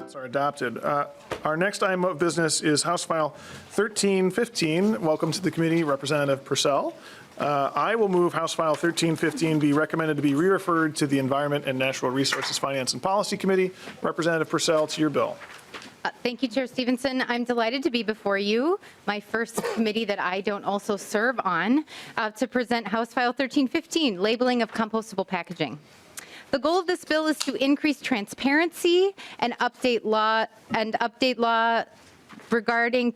Amendments are adopted. Our next item of business is House File 1315. Welcome to the committee, Representative Pursell. I will move House File 1315 be recommended to be re-referred to the Environment and Natural Resources Finance and Policy Committee. Representative Pursell, to your bill. Thank you, Chair Stephenson. I'm delighted to be before you, my first committee that I don't also serve on, to present House File 1315, labeling of compostable packaging. The goal of this bill is to increase transparency and update law regarding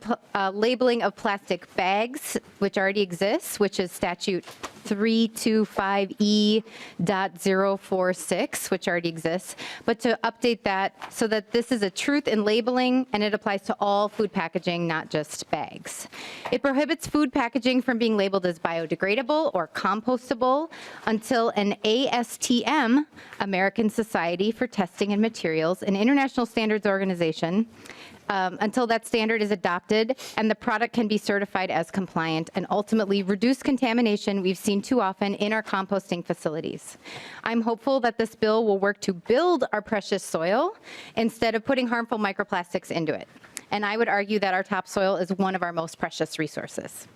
labeling of plastic bags, which already exists, which is statute 325E.046, which already exists, but to update that so that this is a truth in labeling and it applies to all food packaging, not just bags. It prohibits food packaging from being labeled as biodegradable or compostable until an ASTM, American Society for Testing and Materials, an international standards organization, until that standard is adopted and the product can be certified as compliant and ultimately reduce contamination we've seen too often in our composting facilities. I'm hopeful that this bill will work to build our precious soil instead of putting harmful microplastics into it. And I would argue that our topsoil is one of our most precious resources.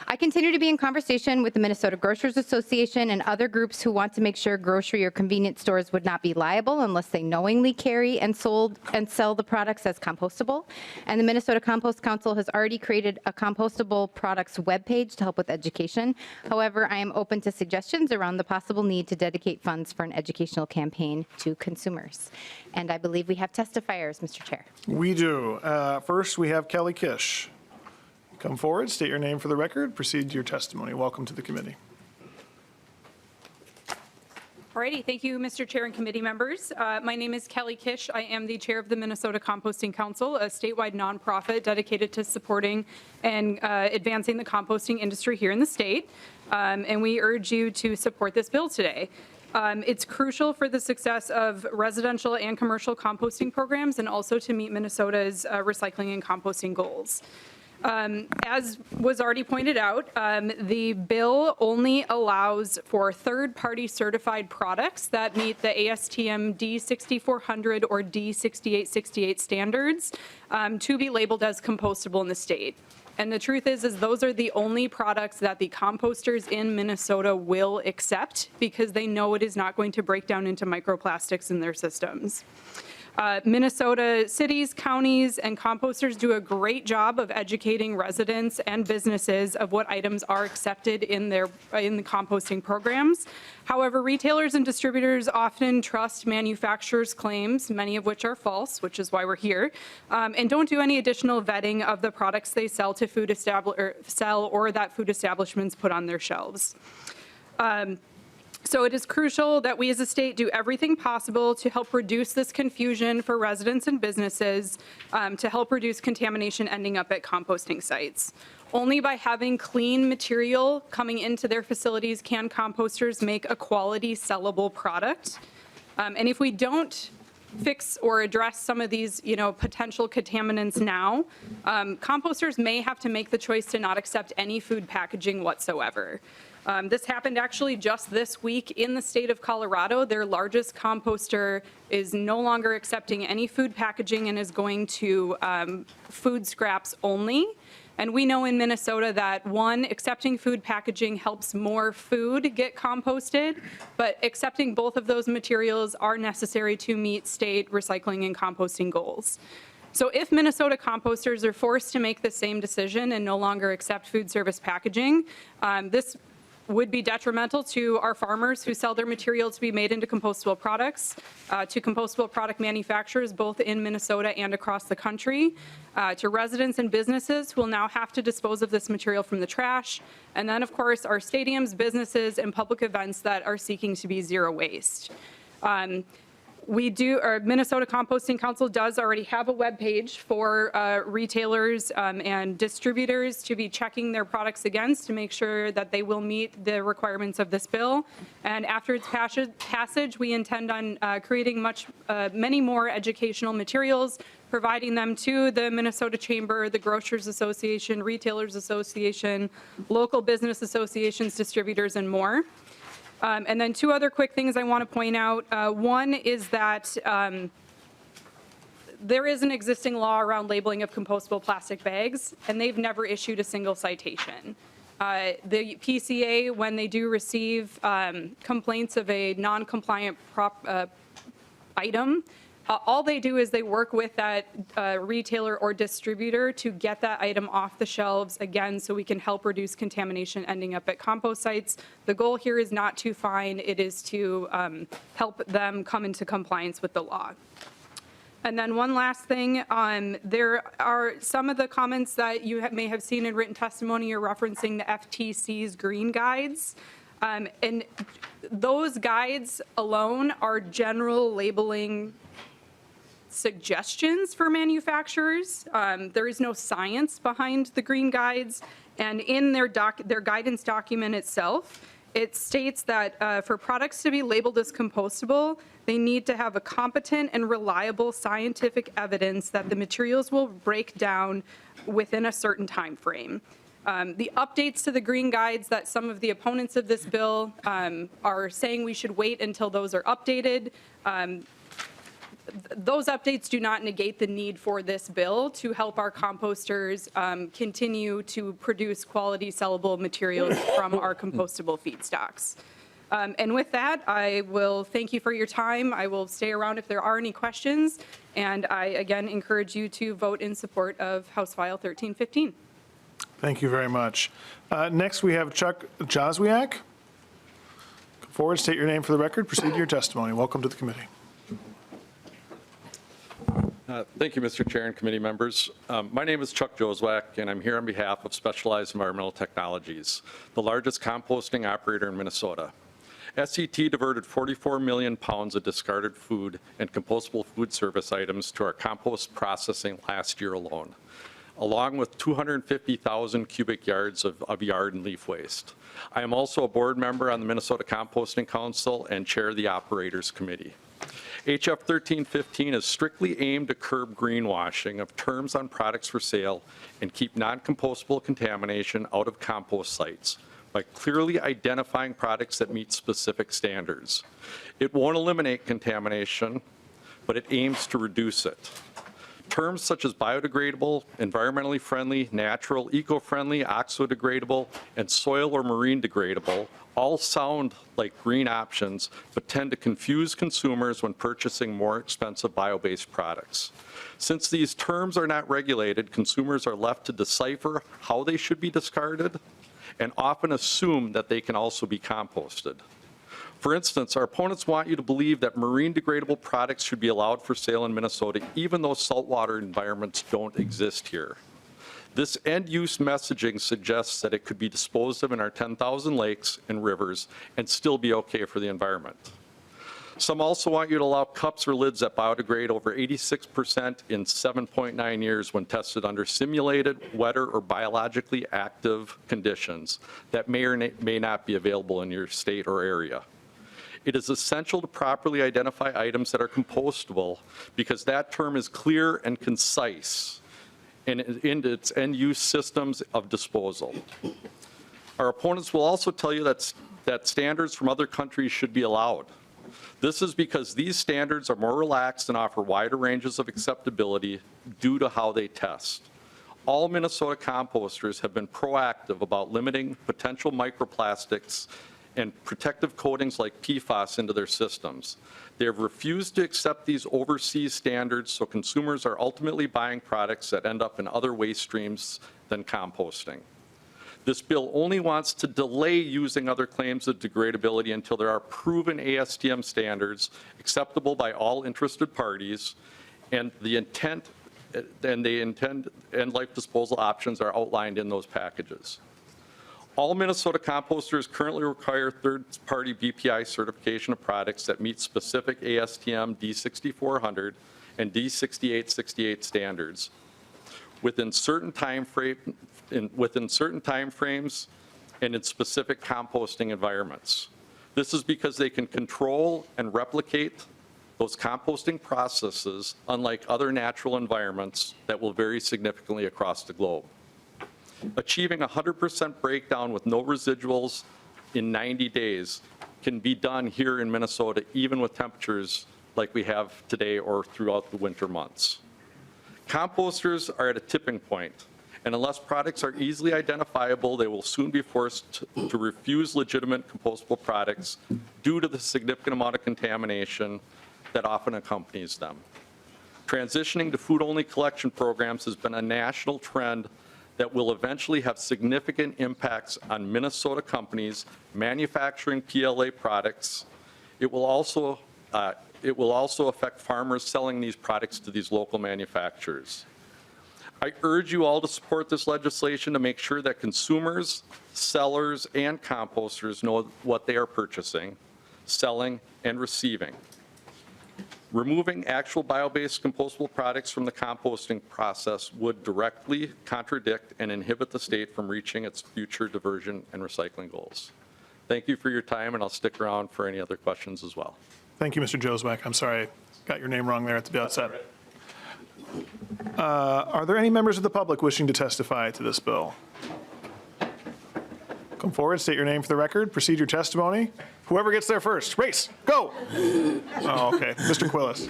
I continue to be in conversation with the Minnesota Grocers Association and other groups who want to make sure grocery or convenience stores would not be liable unless they knowingly carry and sell the products as compostable. And the Minnesota Compost Council has already created a compostable products webpage to help with education. However, I am open to suggestions around the possible need to dedicate funds for an educational campaign to consumers. And I believe we have testifiers, Mr. Chair. We do. First, we have Kelly Kish. Come forward, state your name for the record, proceed to your testimony. Welcome to the committee. Alrighty, thank you, Mr. Chair and committee members. My name is Kelly Kish. I am the chair of the Minnesota Composting Council, a statewide nonprofit dedicated to supporting and advancing the composting industry here in the state. And we urge you to support this bill today. It's crucial for the success of residential and commercial composting programs and also to meet Minnesota's recycling and composting goals. As was already pointed out, the bill only allows for third-party certified products that meet the ASTM D6400 or D6868 standards to be labeled as compostable in the state. And the truth is those are the only products that the composters in Minnesota will accept because they know it is not going to break down into microplastics in their systems. Minnesota cities, counties, and composters do a great job of educating residents and businesses of what items are accepted in the composting programs. However, retailers and distributors often trust manufacturers' claims, many of which are false, which is why we're here, and don't do any additional vetting of the products they sell to food or that food establishments put on their shelves. So it is crucial that we as a state do everything possible to help reduce this confusion for residents and businesses, to help reduce contamination ending up at composting sites. Only by having clean material coming into their facilities can composters make a quality sellable product. And if we don't fix or address some of these, potential contaminants now, composters may have to make the choice to not accept any food packaging whatsoever. This happened actually just this week in the state of Colorado. Their largest composter is no longer accepting any food packaging and is going to food scraps only. And we know in Minnesota that, one, accepting food packaging helps more food get composted, but accepting both of those materials are necessary to meet state recycling and composting goals. So if Minnesota composters are forced to make the same decision and no longer accept food service packaging, this would be detrimental to our farmers who sell their material to be made into compostable products, to compostable product manufacturers both in Minnesota and across the country, to residents and businesses who will now have to dispose of this material from the trash, and then of course our stadiums, businesses, and public events that are seeking to be zero waste. Our Minnesota Composting Council does already have a web page for retailers and distributors to be checking their products against to make sure that they will meet the requirements of this bill. And after its passage, we intend on creating many more educational materials, providing them to the Minnesota Chamber, the Grocers Association, Retailers Association, local business associations, distributors, and more. And then two other quick things I want to point out. One is that there is an existing law around labeling of compostable plastic bags, and they've never issued a single citation. The PCA, when they do receive complaints of a non-compliant item, all they do is they work with that retailer or distributor to get that item off the shelves, again, so we can help reduce contamination ending up at compost sites. The goal here is not to fine, it is to help them come into compliance with the law. And then one last thing, there are some of the comments that you may have seen in written testimony are referencing the FTC's green guides. And those guides alone are general labeling suggestions for manufacturers. There is no science behind the green guides. And in their guidance document itself, it states that for products to be labeled as compostable, they need to have a competent and reliable scientific evidence that the materials will break down within a certain time frame. The updates to the green guides that some of the opponents of this bill are saying we should wait until those are updated. Those updates do not negate the need for this bill to help our composters continue to produce quality sellable materials from our compostable feedstocks. And with that, I will thank you for your time. I will stay around if there are any questions. And I, again, encourage you to vote in support of House File 1315. Thank you very much. Next, we have Chuck Joswiak. Come forward, state your name for the record, proceed to your testimony. Welcome to the committee. Thank you, Mr. Chair and committee members. My name is Chuck Joswiak, and I'm here on behalf of Specialized Environmental Technologies, the largest composting operator in Minnesota. SET diverted 44 million pounds of discarded food and compostable food service items to our compost processing last year alone, along with 250,000 cubic yards of yard and leaf waste. I am also a board member on the Minnesota Composting Council and chair of the Operators Committee. HF 1315 is strictly aimed to curb greenwashing of terms on products for sale and keep non-compostable contamination out of compost sites by clearly identifying products that meet specific standards. It won't eliminate contamination, but it aims to reduce it. Terms such as biodegradable, environmentally friendly, natural, eco-friendly, oxo-degradable, and soil or marine degradable all sound like green options, but tend to confuse consumers when purchasing more expensive bio-based products. Since these terms are not regulated, consumers are left to decipher how they should be discarded and often assume that they can also be composted. For instance, our opponents want you to believe that marine degradable products should be allowed for sale in Minnesota, even though saltwater environments don't exist here. This end-use messaging suggests that it could be disposed of in our 10,000 lakes and rivers and still be okay for the environment. Some also want you to allow cups or lids that biodegrade over 86% in 7.9 years when tested under simulated, wetter, or biologically active conditions that may or may not be available in your state or area. It is essential to properly identify items that are compostable because that term is clear and concise in its end-use systems of disposal. Our opponents will also tell you that standards from other countries should be allowed. This is because these standards are more relaxed and offer wider ranges of acceptability due to how they test. All Minnesota composters have been proactive about limiting potential microplastics and protective coatings like PFAS into their systems. They have refused to accept these overseas standards, so consumers are ultimately buying products that end up in other waste streams than composting. This bill only wants to delay using other claims of degradability until there are proven ASTM standards acceptable by all interested parties, and the intent end-life disposal options are outlined in those packages. All Minnesota composters currently require third-party BPI certification of products that meet specific ASTM D6400 and D6868 standards within certain time frames and in specific composting environments. This is because they can control and replicate those composting processes, unlike other natural environments that will vary significantly across the globe. Achieving 100% breakdown with no residuals in 90 days can be done here in Minnesota, even with temperatures like we have today or throughout the winter months. Composters are at a tipping point, and unless products are easily identifiable, they will soon be forced to refuse legitimate compostable products due to the significant amount of contamination that often accompanies them. Transitioning to food-only collection programs has been a national trend that will eventually have significant impacts on Minnesota companies manufacturing PLA products. It will also affect farmers selling these products to these local manufacturers. I urge you all to support this legislation to make sure that consumers, sellers, and composters know what they are purchasing, selling, and receiving. Removing actual bio-based compostable products from the composting process would directly contradict and inhibit the state from reaching its future diversion and recycling goals. Thank you for your time, and I'll stick around for any other questions as well. Thank you, Mr. Joswiak. I'm sorry I got your name wrong there at the outset. Are there any members of the public wishing to testify to this bill? Come forward, state your name for the record, proceed your testimony. Whoever gets there first, race, go. Oh, okay, Mr. Quillis.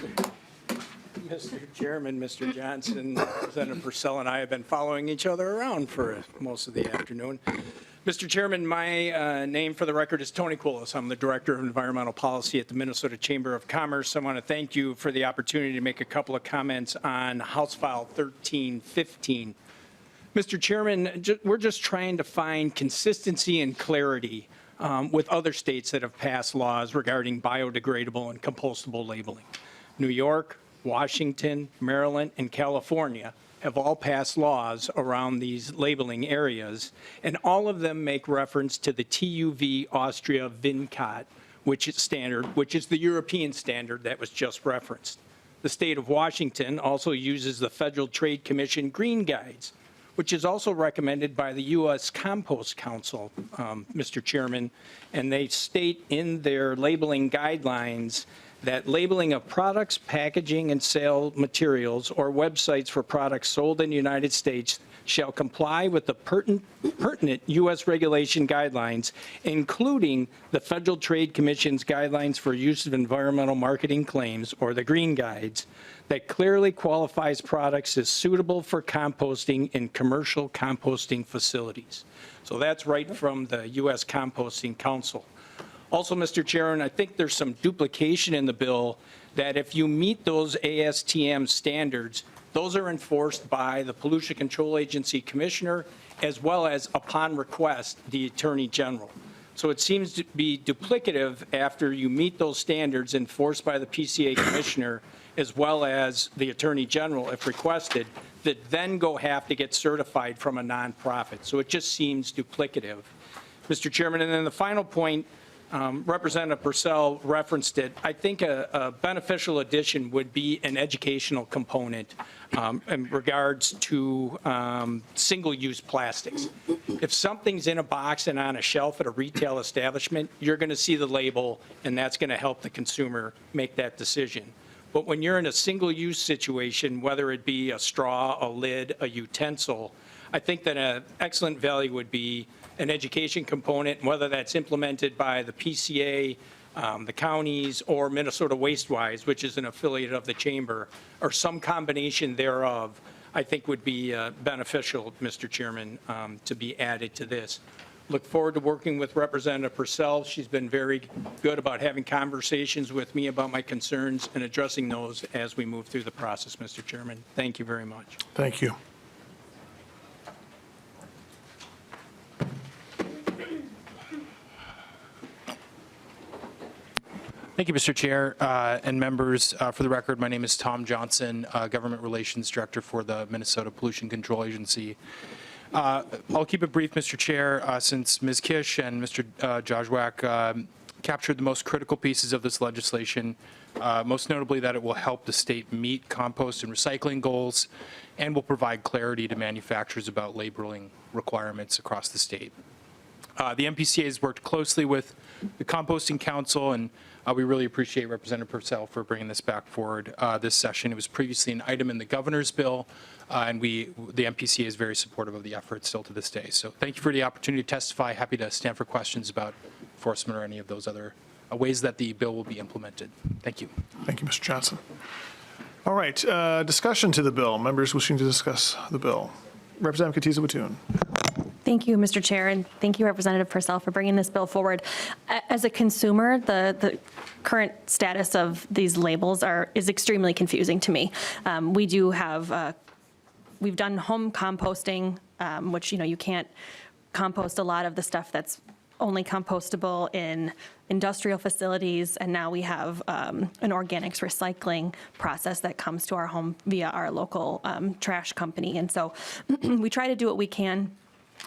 Mr. Chairman, Mr. Johnson, Representative Pursell and I have been following each other around for most of the afternoon. Mr. Chairman, my name for the record is Tony Quillis. I'm the Director of Environmental Policy at the Minnesota Chamber of Commerce. I want to thank you for the opportunity to make a couple of comments on House File 1315. Mr. Chairman, we're just trying to find consistency and clarity with other states that have passed laws regarding biodegradable and compostable labeling. New York, Washington, Maryland, and California have all passed laws around these labeling areas, and all of them make reference to the TUV Austria VINCOT, which is the European standard that was just referenced. The state of Washington also uses the Federal Trade Commission Green Guides, which is also recommended by the U.S. Compost Council, Mr. Chairman, and they state in their labeling guidelines that labeling of products, packaging, and sale materials or websites for products sold in the United States shall comply with the pertinent U.S. regulation guidelines, including the Federal Trade Commission's guidelines for use of environmental marketing claims, or the Green Guides, that clearly qualifies products as suitable for composting in commercial composting facilities. So that's right from the U.S. Composting Council. Also, Mr. Chairman, I think there's some duplication in the bill that if you meet those ASTM standards, those are enforced by the Pollution Control Agency Commissioner, as well as, upon request, the Attorney General. So it seems to be duplicative after you meet those standards enforced by the PCA Commissioner, as well as the Attorney General, if requested, that then have to get certified from a nonprofit. So it just seems duplicative. Mr. Chairman, and then the final point, Representative Pursell referenced it. I think a beneficial addition would be an educational component in regards to single-use plastics. If something's in a box and on a shelf at a retail establishment, you're going to see the label, and that's going to help the consumer make that decision. But when you're in a single-use situation, whether it be a straw, a lid, a utensil, I think that an excellent value would be an education component, whether that's implemented by the PCA, the counties, or Minnesota Wastewise, which is an affiliate of the Chamber, or some combination thereof, I think would be beneficial, Mr. Chairman, to be added to this. Look forward to working with Representative Pursell. She's been very good about having conversations with me about my concerns and addressing those as we move through the process, Mr. Chairman. Thank you very much. Thank you. Thank you, Mr. Chair and members. For the record, my name is Tom Johnson, Government Relations Director for the Minnesota Pollution Control Agency. I'll keep it brief, Mr. Chair, since Ms. Kish and Mr. Joswiak captured the most critical pieces of this legislation, most notably that it will help the state meet compost and recycling goals and will provide clarity to manufacturers about labeling requirements across the state. The MPCA has worked closely with the Composting Council, and we really appreciate Representative Pursell for bringing this back forward this session. It was previously an item in the governor's bill, and the MPCA is very supportive of the effort still to this day. So thank you for the opportunity to testify. Happy to stand for questions about enforcement or any of those other ways that the bill will be implemented. Thank you. Thank you, Mr. Johnson. All right, discussion to the bill. Members wishing to discuss the bill. Representative Katiza-Wattoon. Thank you, Mr. Chair, and thank you, Representative Pursell, for bringing this bill forward. As a consumer, the current status of these labels is extremely confusing to me. We do have, we've done home composting, which, you can't compost a lot of the stuff that's only compostable in industrial facilities, and now we have an organics recycling process that comes to our home via our local trash company. And so we try to do what we can.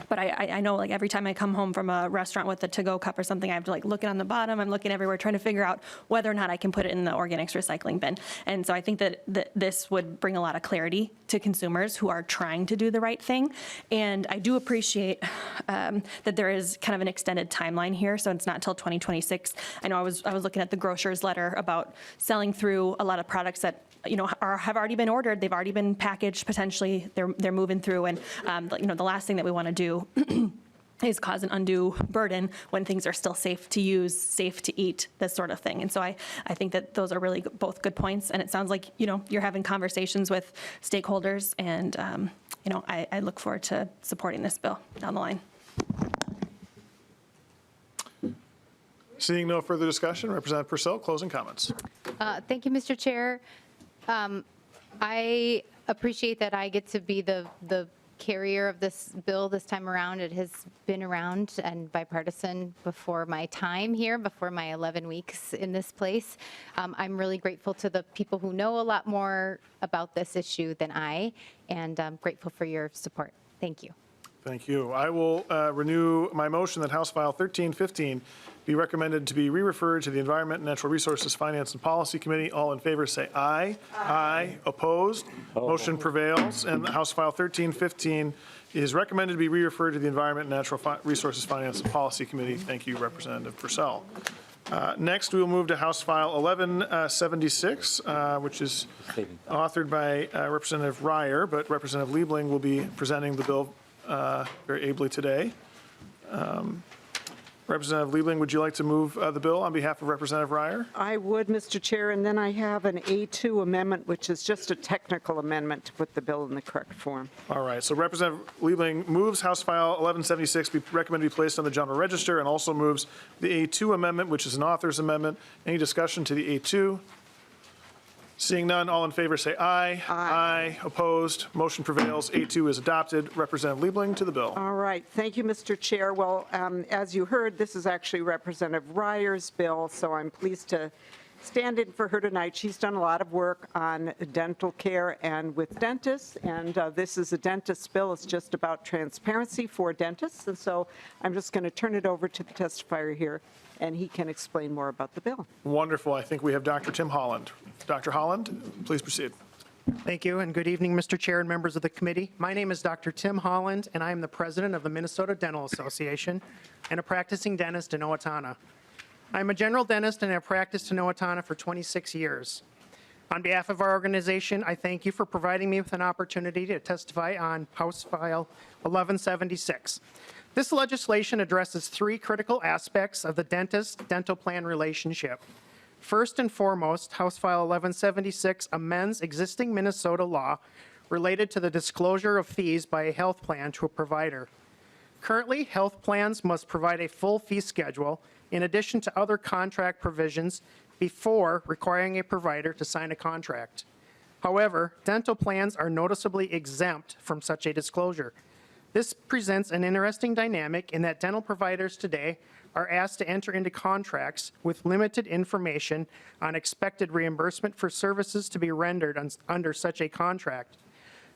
But I know, like, every time I come home from a restaurant with a to-go cup or something, I have to, like, look it on the bottom. I'm looking everywhere, trying to figure out whether or not I can put it in the organics recycling bin. And so I think that this would bring a lot of clarity to consumers who are trying to do the right thing. And I do appreciate that there is kind of an extended timeline here, so it's not until 2026. I know I was looking at the grocer's letter about selling through a lot of products that have already been ordered. They've already been packaged. Potentially, they're moving through, and the last thing that we want to do is cause an undue burden when things are still safe to use, safe to eat, this sort of thing. And so I think that those are really both good points. And it sounds like you're having conversations with stakeholders, and I look forward to supporting this bill down the line. Seeing no further discussion, Representative Pursell, closing comments. Thank you, Mr. Chair. I appreciate that I get to be the carrier of this bill this time around. It has been around and bipartisan before my time here, before my 11 weeks in this place. I'm really grateful to the people who know a lot more about this issue than I, and I'm grateful for your support. Thank you. Thank you. I will renew my motion that House File 1315 be recommended to be re-referred to the Environment, Natural Resources, Finance, and Policy Committee. All in favor say aye. Aye. Opposed? Motion prevails, and House File 1315 is recommended to be re-referred to the Environment, Natural Resources, Finance, and Policy Committee. Thank you, Representative Pursell. Next, we will move to House File 1176, which is authored by Representative Reyer, but Representative Liebling will be presenting the bill very ably today. Representative Liebling, would you like to move the bill on behalf of Representative Reyer? I would, Mr. Chair, and then I have an A2 amendment, which is just a technical amendment to put the bill in the correct form. All right, so Representative Liebling moves House File 1176 be recommended to be placed on the General Register, and also moves the A2 amendment, which is an author's amendment. Any discussion to the A2? Seeing none, all in favor say aye. Aye. Opposed? Motion prevails. A2 is adopted. Representative Liebling to the bill. All right. Thank you, Mr. Chair. Well, as you heard, this is actually Representative Reyer's bill, so I'm pleased to stand in for her tonight. She's done a lot of work on dental care and with dentists, and this is a dentist bill. It's just about transparency for dentists, and so I'm just going to turn it over to the testifier here, and he can explain more about the bill. Wonderful. I think we have Dr. Tim Holland. Dr. Holland, please proceed. Thank you, and good evening, Mr. Chair and members of the committee. My name is Dr. Tim Holland, and I am the president of the Minnesota Dental Association and a practicing dentist in Owatonna. I'm a general dentist and have practiced in Owatonna for 26 years. On behalf of our organization, I thank you for providing me with an opportunity to testify on House File 1176. This legislation addresses three critical aspects of the dentist-dental plan relationship. First and foremost, House File 1176 amends existing Minnesota law related to the disclosure of fees by a health plan to a provider. Currently, health plans must provide a full fee schedule in addition to other contract provisions before requiring a provider to sign a contract. However, dental plans are noticeably exempt from such a disclosure. This presents an interesting dynamic in that dental providers today are asked to enter into contracts with limited information on expected reimbursement for services to be rendered under such a contract.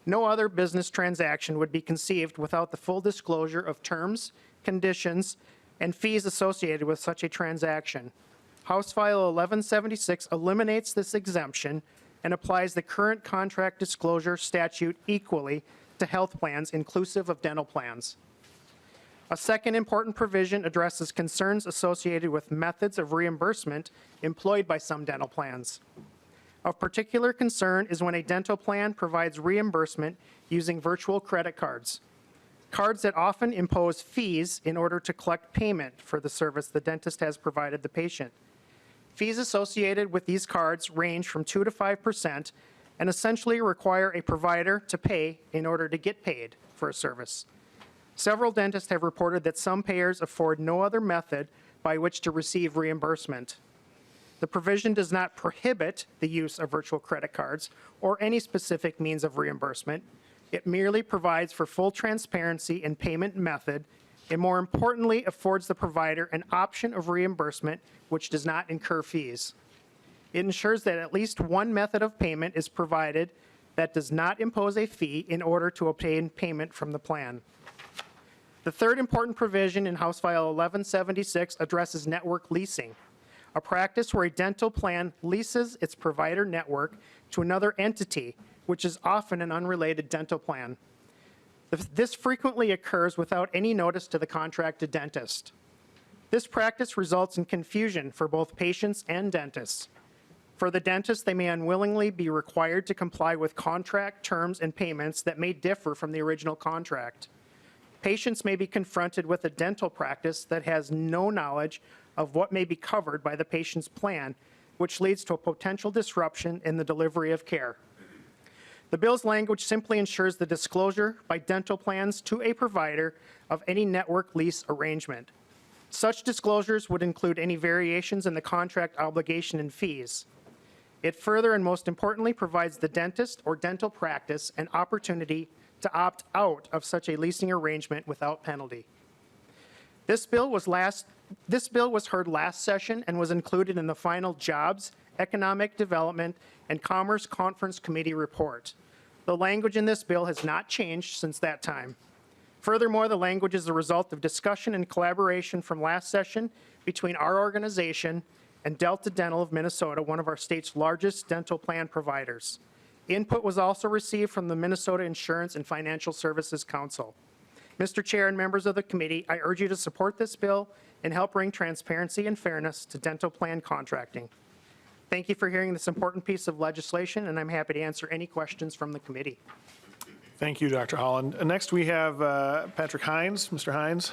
No other business transaction would be conceived without the full disclosure of terms, conditions, and fees associated with such a transaction. House File 1176 eliminates this exemption and applies the current contract disclosure statute equally to health plans inclusive of dental plans. A second important provision addresses concerns associated with methods of reimbursement employed by some dental plans. Of particular concern is when a dental plan provides reimbursement using virtual credit cards, cards that often impose fees in order to collect payment for the service the dentist has provided the patient. Fees associated with these cards range from 2 to 5% and essentially require a provider to pay in order to get paid for a service. Several dentists have reported that some payers afford no other method by which to receive reimbursement. The provision does not prohibit the use of virtual credit cards or any specific means of reimbursement. It merely provides for full transparency in payment method, and more importantly, affords the provider an option of reimbursement which does not incur fees. It ensures that at least one method of payment is provided that does not impose a fee in order to obtain payment from the plan. The third important provision in House File 1176 addresses network leasing, a practice where a dental plan leases its provider network to another entity, which is often an unrelated dental plan. This frequently occurs without any notice to the contracted dentist. This practice results in confusion for both patients and dentists. For the dentist, they may unwillingly be required to comply with contract terms and payments that may differ from the original contract. Patients may be confronted with a dental practice that has no knowledge of what may be covered by the patient's plan, which leads to a potential disruption in the delivery of care. The bill's language simply ensures the disclosure by dental plans to a provider of any network lease arrangement. Such disclosures would include any variations in the contract obligation and fees. It further and most importantly provides the dentist or dental practice an opportunity to opt out of such a leasing arrangement without penalty. This bill was heard last session and was included in the final Jobs, Economic Development, and Commerce Conference Committee report. The language in this bill has not changed since that time. Furthermore, the language is the result of discussion and collaboration from last session between our organization and Delta Dental of Minnesota, one of our state's largest dental plan providers. Input was also received from the Minnesota Insurance and Financial Services Council. Mr. Chair and members of the committee, I urge you to support this bill and help bring transparency and fairness to dental plan contracting. Thank you for hearing this important piece of legislation, and I'm happy to answer any questions from the committee. Thank you, Dr. Holland. Next, we have Patrick Hines. Mr. Hines.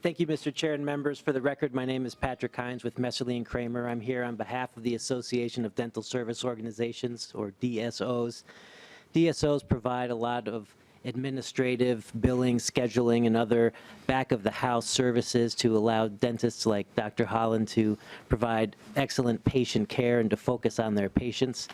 Thank you, Mr. Chair and members. For the record, my name is Patrick Hines with Messerly & Kramer. I'm here on behalf of the Association of Dental Service Organizations, or DSOs. DSOs provide a lot of administrative, billing, scheduling, and other back-of-the-house services to allow dentists like Dr. Holland to provide excellent patient care and to focus on their patients.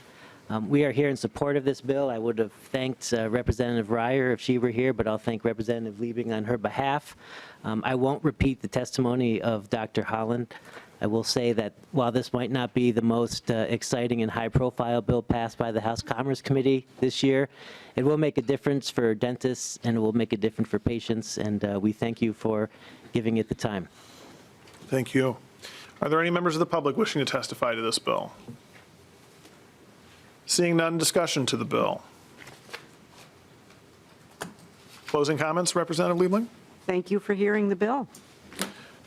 We are here in support of this bill. I would have thanked Representative Reyer if she were here, but I'll thank Representative Liebing on her behalf. I won't repeat the testimony of Dr. Holland. I will say that while this might not be the most exciting and high-profile bill passed by the House Commerce Committee this year, it will make a difference for dentists and it will make a difference for patients, and we thank you for giving it the time. Thank you. Are there any members of the public wishing to testify to this bill? Seeing none, discussion to the bill. Closing comments, Representative Liebling? Thank you for hearing the bill.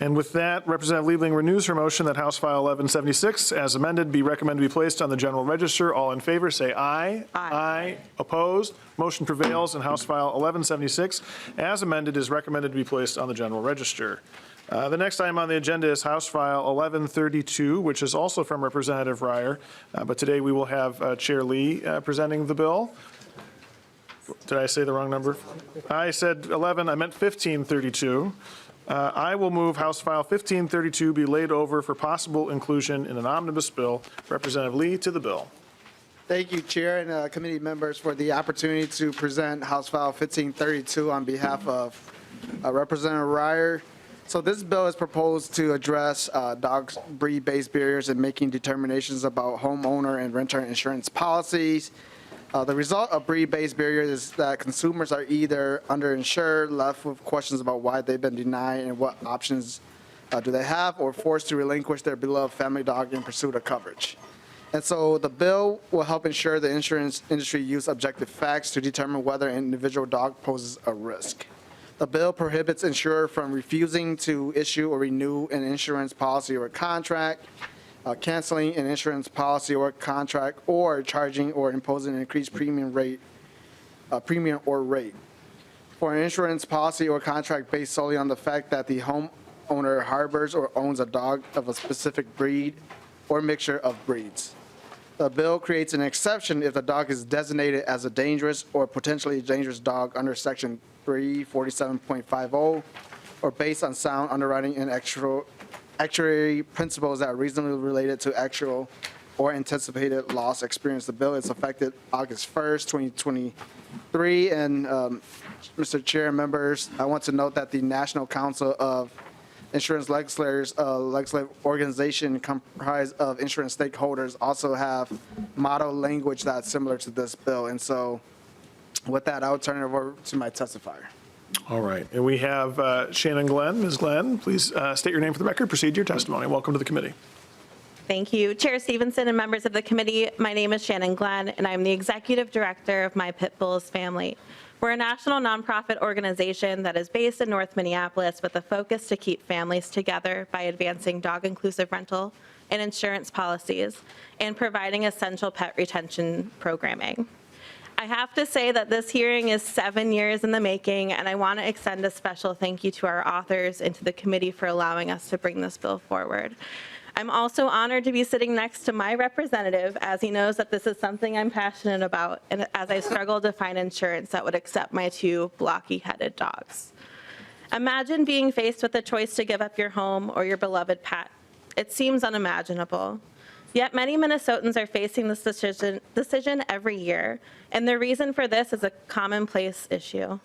And with that, Representative Liebling renews her motion that House File 1176, as amended, be recommended to be placed on the general register. All in favor, say aye. Aye. Opposed? Motion prevails, and House File 1176, as amended, is recommended to be placed on the general register. The next item on the agenda is House File 1132, which is also from Representative Reyer, but today we will have Chair Lee presenting the bill. Did I say the wrong number? I said 11, I meant 1532. I will move House File 1532 be laid over for possible inclusion in an omnibus bill. Representative Lee to the bill. Thank you, Chair and committee members, for the opportunity to present House File 1532 on behalf of Representative Reyer. So this bill is proposed to address dog breed-based barriers in making determinations about homeowner and renter insurance policies. The result of breed-based barriers is that consumers are either underinsured, left with questions about why they've been denied and what options do they have, or forced to relinquish their beloved family dog in pursuit of coverage. And so the bill will help ensure the insurance industry use objective facts to determine whether an individual dog poses a risk. The bill prohibits insurer from refusing to issue or renew an insurance policy or contract, canceling an insurance policy or contract, or charging or imposing an increased premium or rate. for an insurance policy or contract based solely on the fact that the homeowner harbors or owns a dog of a specific breed or mixture of breeds. The bill creates an exception if the dog is designated as a dangerous or potentially dangerous dog under Section 347.50 or based on sound underwriting and actuary principles that are reasonably related to actual or anticipated loss experienced. The bill is effective August 1st, 2023. And Mr. Chair and members, I want to note that the National Council of Insurance Legislators, legislative organization comprised of insurance stakeholders, also have model language that's similar to this bill. And so with that, I'll turn it over to my testifier. All right, and we have Shannon Glenn. Ms. Glenn, please state your name for the record, proceed to your testimony. Welcome to the committee. Thank you. Chair Stephenson and members of the committee, my name is Shannon Glenn, and I'm the executive director of My Pit Bulls Family. We're a national nonprofit organization that is based in North Minneapolis with a focus to keep families together by advancing dog-inclusive rental and insurance policies and providing essential pet retention programming. I have to say that this hearing is 7 years in the making, and I want to extend a special thank you to our authors and to the committee for allowing us to bring this bill forward. I'm also honored to be sitting next to my representative, as he knows that this is something I'm passionate about, and as I struggle to find insurance that would accept my 2 blocky-headed dogs. Imagine being faced with the choice to give up your home or your beloved pet. It seems unimaginable. Yet many Minnesotans are facing this decision every year, and the reason for this is a commonplace issue.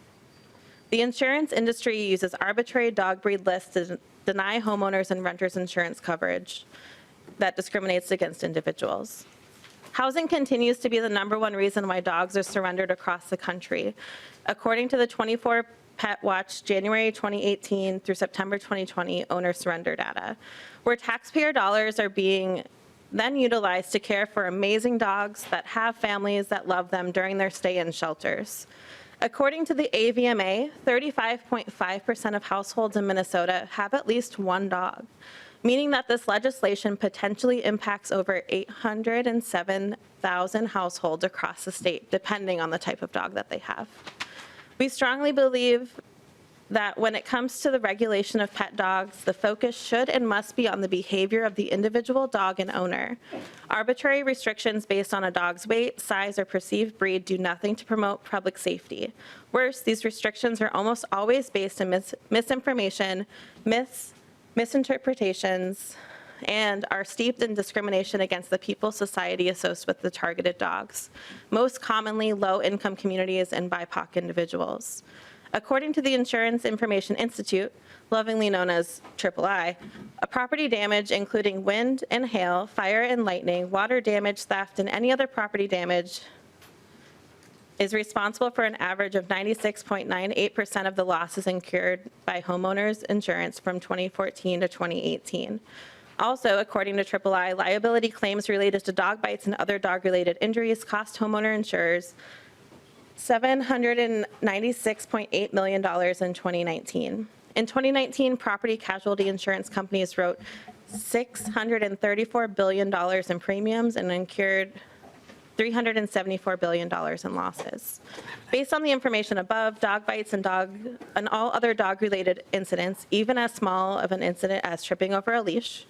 The insurance industry uses arbitrary dog breed lists to deny homeowners and renters insurance coverage that discriminates against individuals. Housing continues to be the #1 reason why dogs are surrendered across the country. According to the 24 Pet Watch January 2018 through September 2020 owner surrender data, where taxpayer dollars are being then utilized to care for amazing dogs that have families that love them during their stay in shelters. According to the AVMA, 35.5% of households in Minnesota have at least one dog, meaning that this legislation potentially impacts over 807,000 households across the state, depending on the type of dog that they have. We strongly believe that when it comes to the regulation of pet dogs, the focus should and must be on the behavior of the individual dog and owner. Arbitrary restrictions based on a dog's weight, size, or perceived breed do nothing to promote public safety. Worse, these restrictions are almost always based on misinformation, misinterpretations, and are steeped in discrimination against the people society associates with the targeted dogs, most commonly low-income communities and BIPOC individuals. According to the Insurance Information Institute, lovingly known as III, a property damage including wind and hail, fire and lightning, water damage, theft, and any other property damage is responsible for an average of 96.98% of the losses incurred by homeowners insurance from 2014 to 2018. Also, according to III, liability claims related to dog bites and other dog-related injuries cost homeowner insurers $796.8 million in 2019. In 2019, property casualty insurance companies wrote $634 billion in premiums and incurred $374 billion in losses. Based on the information above, dog bites and all other dog-related incidents, even as small of an incident as tripping over a leash,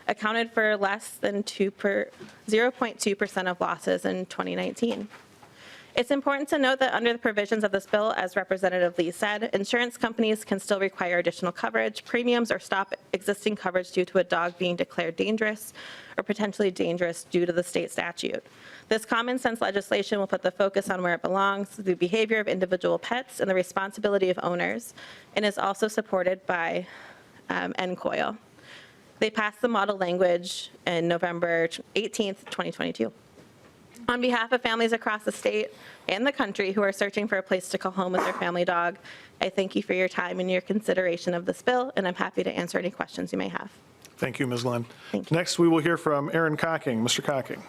accounted for less than 0.2% of losses in 2019. It's important to note that under the provisions of this bill, as Representative Lee said, insurance companies can still require additional coverage, premiums, or stop existing coverage due to a dog being declared dangerous or potentially dangerous due to the state statute. This common sense legislation will put the focus on where it belongs, the behavior of individual pets and the responsibility of owners, and is also supported by NCOIL. They passed the model language in November 18th, 2022. On behalf of families across the state and the country who are searching for a place to call home with their family dog, I thank you for your time and your consideration of this bill, and I'm happy to answer any questions you may have. Thank you, Ms. Lynn. Thank you. Next, we will hear from Aaron Cocking. Mr. Cocking.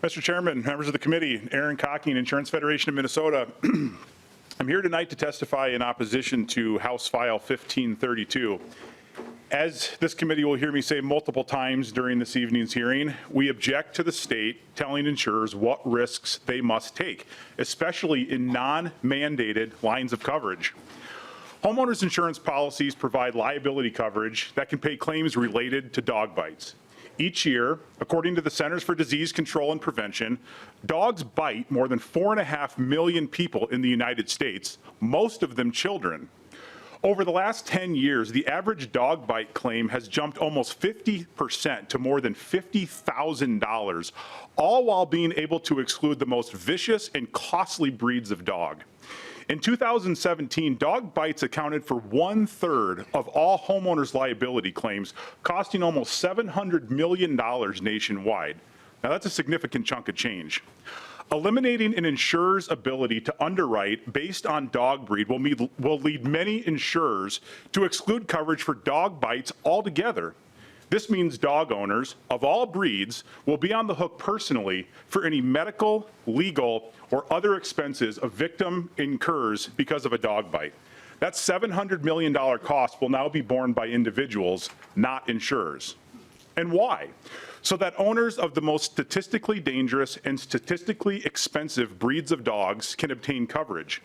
Mr. Chairman, members of the committee, Aaron Cocking, Insurance Federation of Minnesota. I'm here tonight to testify in opposition to House File 1532. As this committee will hear me say multiple times during this evening's hearing, we object to the state telling insurers what risks they must take, especially in non-mandated lines of coverage. Homeowners insurance policies provide liability coverage that can pay claims related to dog bites. Each year, according to the Centers for Disease Control and Prevention, dogs bite more than 4.5 million people in the United States, most of them children. Over the last 10 years, the average dog bite claim has jumped almost 50% to more than $50,000, all while being able to exclude the most vicious and costly breeds of dog. In 2017, dog bites accounted for 1/3 of all homeowners liability claims, costing almost $700 million nationwide. Now that's a significant chunk of change. Eliminating an insurer's ability to underwrite based on dog breed will lead many insurers to exclude coverage for dog bites altogether. This means dog owners of all breeds will be on the hook personally for any medical, legal, or other expenses a victim incurs because of a dog bite. That $700 million cost will now be borne by individuals, not insurers. And why? So that owners of the most statistically dangerous and statistically expensive breeds of dogs can obtain coverage.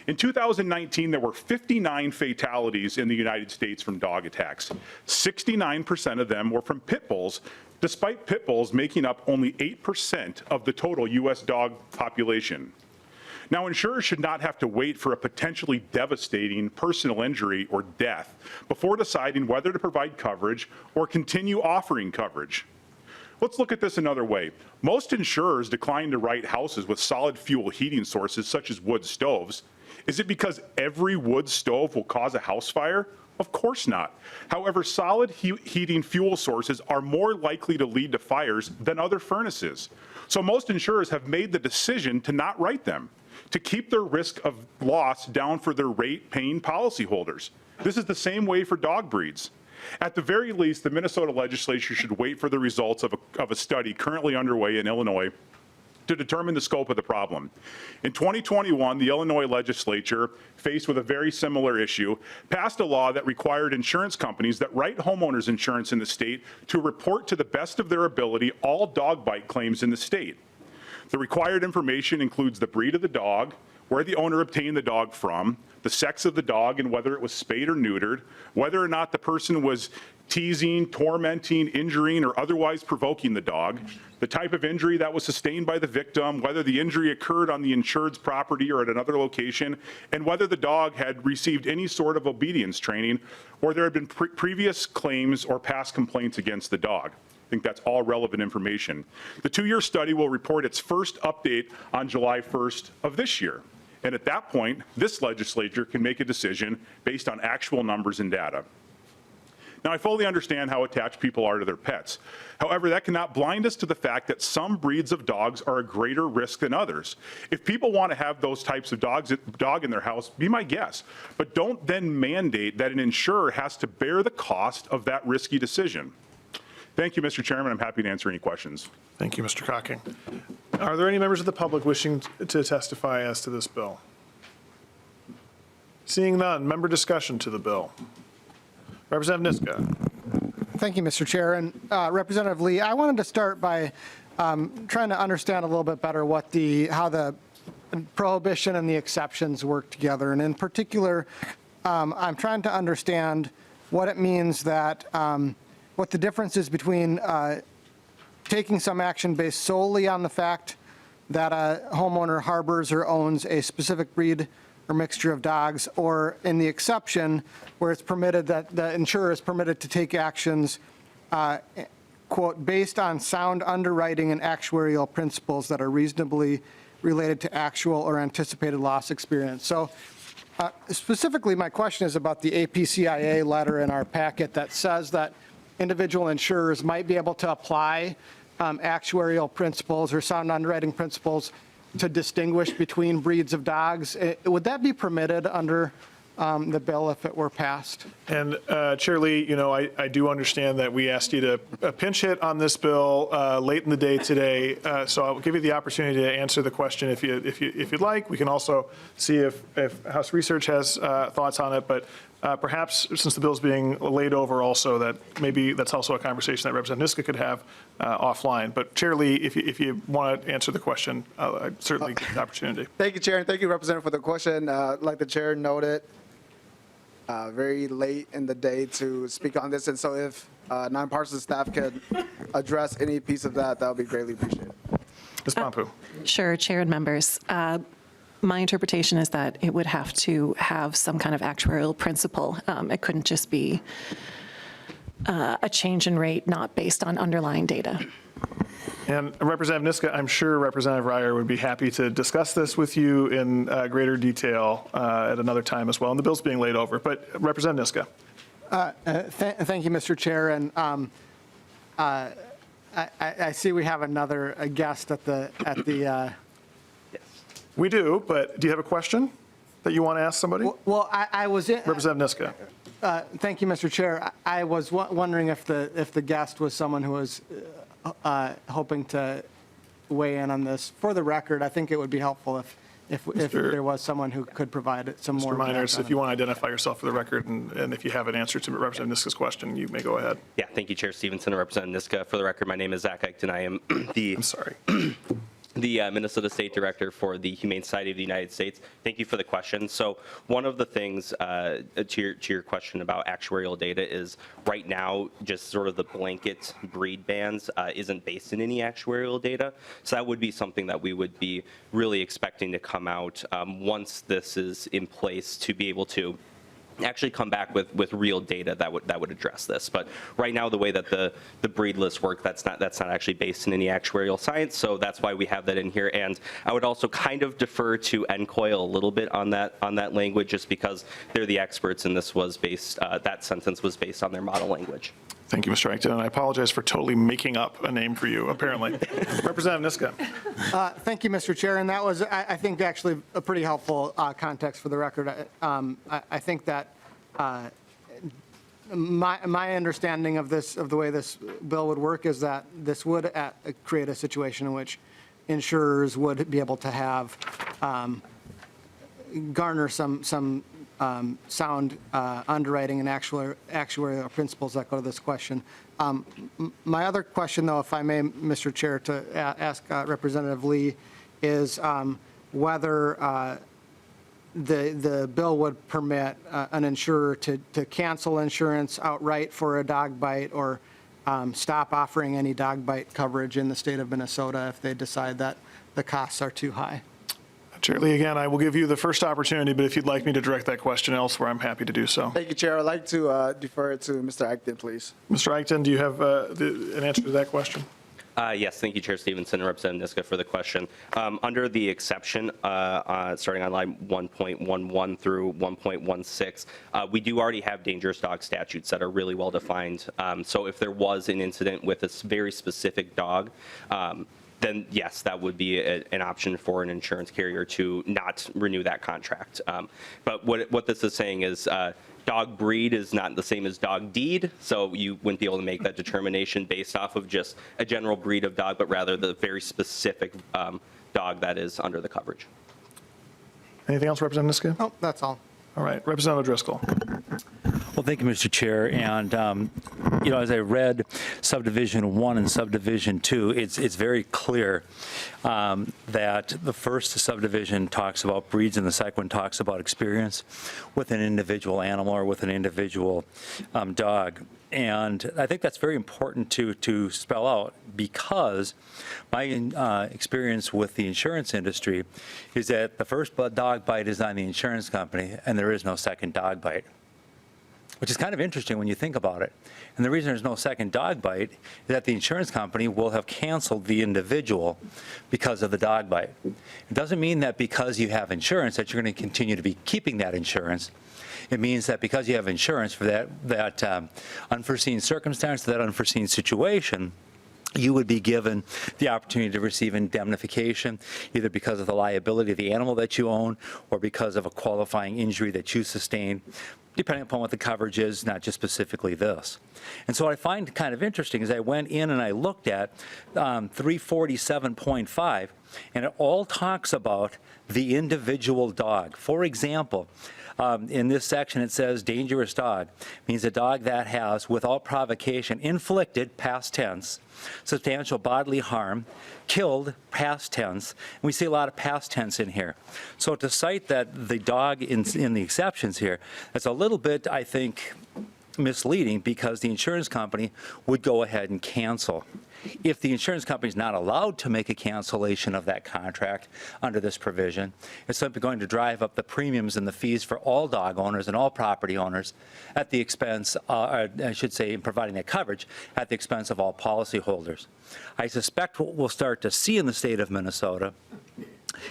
In 2019, there were 59 fatalities in the United States from dog attacks. 69% of them were from pit bulls, despite pit bulls making up only 8% of the total U.S. dog population. Now, insurers should not have to wait for a potentially devastating personal injury or death before deciding whether to provide coverage or continue offering coverage. Let's look at this another way. Most insurers decline to write houses with solid fuel heating sources such as wood stoves. Is it because every wood stove will cause a house fire? Of course not. However, solid heating fuel sources are more likely to lead to fires than other furnaces. So most insurers have made the decision to not write them, to keep their risk of loss down for their rate-paying policyholders. This is the same way for dog breeds. At the very least, the Minnesota legislature should wait for the results of a study currently underway in Illinois to determine the scope of the problem. In 2021, the Illinois legislature, faced with a very similar issue, passed a law that required insurance companies that write homeowners insurance in the state to report to the best of their ability all dog bite claims in the state. The required information includes the breed of the dog, where the owner obtained the dog from, the sex of the dog and whether it was spayed or neutered, whether or not the person was teasing, tormenting, injuring, or otherwise provoking the dog, the type of injury that was sustained by the victim, whether the injury occurred on the insured's property or at another location, and whether the dog had received any sort of obedience training, or there had been previous claims or past complaints against the dog. I think that's all relevant information. The 2-year study will report its first update on July 1st of this year. And at that point, this legislature can make a decision based on actual numbers and data. Now, I fully understand how attached people are to their pets. However, that cannot blind us to the fact that some breeds of dogs are a greater risk than others. If people want to have those types of dog in their house, be my guest. But don't then mandate that an insurer has to bear the cost of that risky decision. Thank you, Mr. Chairman. I'm happy to answer any questions. Thank you, Mr. Cocking. Are there any members of the public wishing to testify as to this bill? Seeing none, member discussion to the bill. Representative Niska. Thank you, Mr. Chair. And Representative Lee, I wanted to start by trying to understand a little bit better how the prohibition and the exceptions work together. And in particular, I'm trying to understand what it means that what the difference is between taking some action based solely on the fact that a homeowner harbors or owns a specific breed or mixture of dogs, or in the exception where it's permitted that the insurer is permitted to take actions, quote, based on sound underwriting and actuarial principles that are reasonably related to actual or anticipated loss experience. So specifically, my question is about the APCIA letter in our packet that says that individual insurers might be able to apply actuarial principles or sound underwriting principles to distinguish between breeds of dogs. Would that be permitted under the bill if it were passed? And Chair Lee, you know, I do understand that we asked you to pinch hit on this bill late in the day today, so I'll give you the opportunity to answer the question if you'd like. We can also see if House Research has thoughts on it, but Perhaps, since the bill's being laid over also, that maybe that's also a conversation that Representative Niska could have offline. But Chair Lee, if you want to answer the question, I'd certainly give the opportunity. Thank you, Chair, and thank you, Representative, for the question. Like the Chair noted, very late in the day to speak on this, and so if nonpartisan staff could address any piece of that, that would be greatly appreciated. Ms. Pompu. Sure, Chair and members. My interpretation is that it would have to have some kind of actuarial principle. It couldn't just be a change in rate not based on underlying data. And Representative Niska, I'm sure Representative Reyer would be happy to discuss this with you in greater detail at another time as well. And the bill's being laid over. But Representative Niska. Thank you, Mr. Chair. And I see we have another guest at the. We do, but do you have a question that you want to ask somebody? Well, I was in. Representative Niska. Thank you, Mr. Chair. I was wondering if the guest was someone who was hoping to weigh in on this. For the record, I think it would be helpful if there was someone who could provide some more. Mr. Miners, if you want to identify yourself for the record, and if you have an answer to Representative Niska's question, you may go ahead. Yeah, thank you, Chair Stephenson and Representative Niska. For the record, my name is Zach Eicht, and I am the Minnesota State Director for the Humane Society of the United States. Thank you for the question. So one of the things to your question about actuarial data is right now just sort of the blanket breed bans isn't based in any actuarial data. So that would be something that we would be really expecting to come out once this is in place to be able to actually come back with real data that would address this. But right now, the way that the breed lists work, that's not actually based in any actuarial science. So that's why we have that in here. And I would also kind of defer to NCOIL a little bit on that language, just because they're the experts, and this was based that sentence was based on their model language. Thank you, Mr. Eichten, and I apologize for totally making up a name for you, apparently. Representative Niska. Thank you, Mr. Chair, and that was, I think, actually a pretty helpful context for the record. I think that my understanding of the way this bill would work is that this would create a situation in which insurers would be able to have garner some sound underwriting and actuarial principles that go to this question. My other question, though, if I may, Mr. Chair, to ask Representative Lee, is whether the bill would permit an insurer to cancel insurance outright for a dog bite or stop offering any dog bite coverage in the state of Minnesota if they decide that the costs are too high. Chair Lee, again, I will give you the first opportunity, but if you'd like me to direct that question elsewhere, I'm happy to do so. Thank you, Chair. I'd like to defer it to Mr. Eichten, please. Mr. Eichten, do you have an answer to that question? Yes, thank you, Chair Stephenson and Representative Niska for the question. Under the exception, starting on line 1.11 through 1.16, we do already have dangerous dog statutes that are really well defined. So if there was an incident with a very specific dog, then yes, that would be an option for an insurance carrier to not renew that contract. But what this is saying is dog breed is not the same as dog deed, so you wouldn't be able to make that determination based off of just a general breed of dog, but rather the very specific dog that is under the coverage. Anything else, Representative Niska? Oh, that's all. All right, Representative Driscoll. Well, thank you, Mr. Chair. And, as I read subdivision 1 and subdivision 2, it's very clear that the first subdivision talks about breeds and the second one talks about experience with an individual animal or with an individual dog. And I think that's very important to spell out, because my experience with the insurance industry is that the first dog bite is on the insurance company and there is no second dog bite, which is kind of interesting when you think about it. And the reason there's no second dog bite is that the insurance company will have canceled the individual because of the dog bite. It doesn't mean that because you have insurance that you're going to continue to be keeping that insurance. It means that because you have insurance for that unforeseen circumstance, that unforeseen situation, you would be given the opportunity to receive indemnification, either because of the liability of the animal that you own or because of a qualifying injury that you sustained, depending upon what the coverage is, not just specifically this. And so what I find kind of interesting is I went in and I looked at 347.5, and it all talks about the individual dog. For example, in this section, it says dangerous dog means a dog that has, without provocation, inflicted, past tense, substantial bodily harm, killed, past tense. And we see a lot of past tense in here. So to cite that the dog in the exceptions here, that's a little bit, I think, misleading, because the insurance company would go ahead and cancel. If the insurance company is not allowed to make a cancellation of that contract under this provision, it's simply going to drive up the premiums and the fees for all dog owners and all property owners at the expense, or I should say, in providing that coverage, at the expense of all policyholders. I suspect what we'll start to see in the state of Minnesota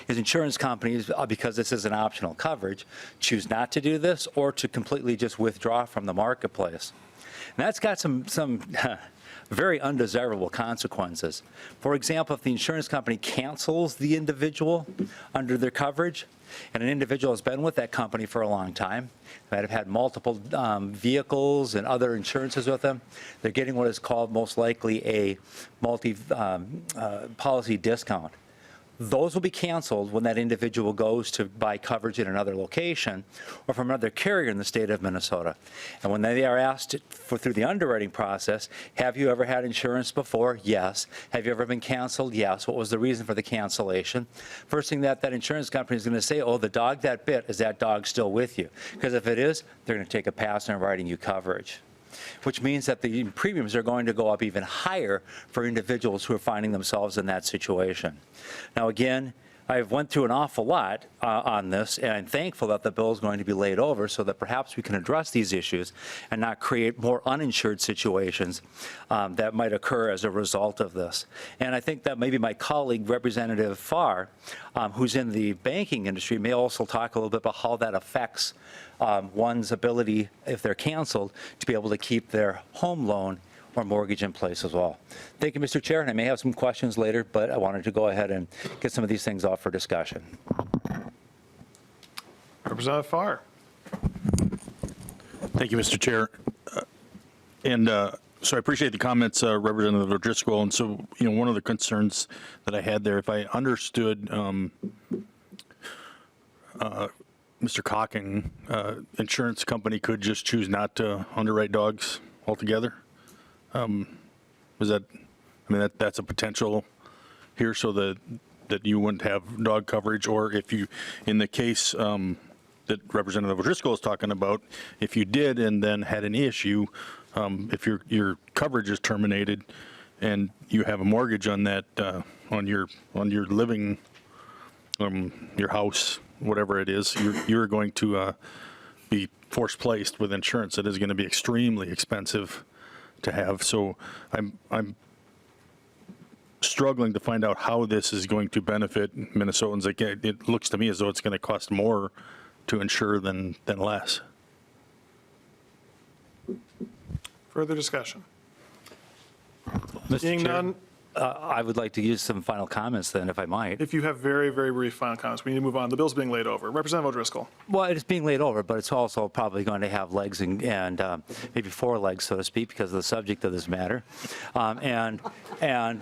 is insurance companies, because this is an optional coverage, choose not to do this or to completely just withdraw from the marketplace. And that's got some very undesirable consequences. For example, if the insurance company cancels the individual under their coverage, and an individual has been with that company for a long time, might have had multiple vehicles and other insurances with them, they're getting what is called most likely a multi-policy discount. Those will be canceled when that individual goes to buy coverage in another location or from another carrier in the state of Minnesota. And when they are asked through the underwriting process, have you ever had insurance before? Yes. Have you ever been canceled? Yes. What was the reason for the cancellation? First thing that insurance company is going to say, oh, the dog that bit, is that dog still with you? Because if it is, they're going to take a pass on writing you coverage, which means that the premiums are going to go up even higher for individuals who are finding themselves in that situation. Now, again, I've went through an awful lot on this, and I'm thankful that the bill is going to be laid over so that perhaps we can address these issues and not create more uninsured situations that might occur as a result of this. And I think that maybe my colleague, Representative Farr, who's in the banking industry, may also talk a little bit about how that affects one's ability, if they're canceled, to be able to keep their home loan or mortgage in place as well. Thank you, Mr. Chair, and I may have some questions later, but I wanted to go ahead and get some of these things off for discussion. Representative Farr. Thank you, Mr. Chair. So I appreciate the comments, Representative O'Driscoll. And so, one of the concerns that I had there, if I understood Mr. Cocking, insurance company could just choose not to underwrite dogs altogether. That's a potential here, so that you wouldn't have dog coverage, or if you, in the case that Representative O'Driscoll is talking about, if you did and then had an issue, if your coverage is terminated and you have a mortgage on that, on your living, your house, whatever it is, you're going to be force placed with insurance that is going to be extremely expensive to have. So I'm struggling to find out how this is going to benefit Minnesotans. Again, it looks to me as though it's going to cost more to insure than less. Further discussion? Mr. Seeing Chair, none, I would like to use some final comments then, if I might. if you have very, very brief final comments, we need to move on. The bill's being laid over. Representative O'Driscoll. Well, it's being laid over, but it's also probably going to have legs and maybe four legs, so to speak, because of the subject of this matter, and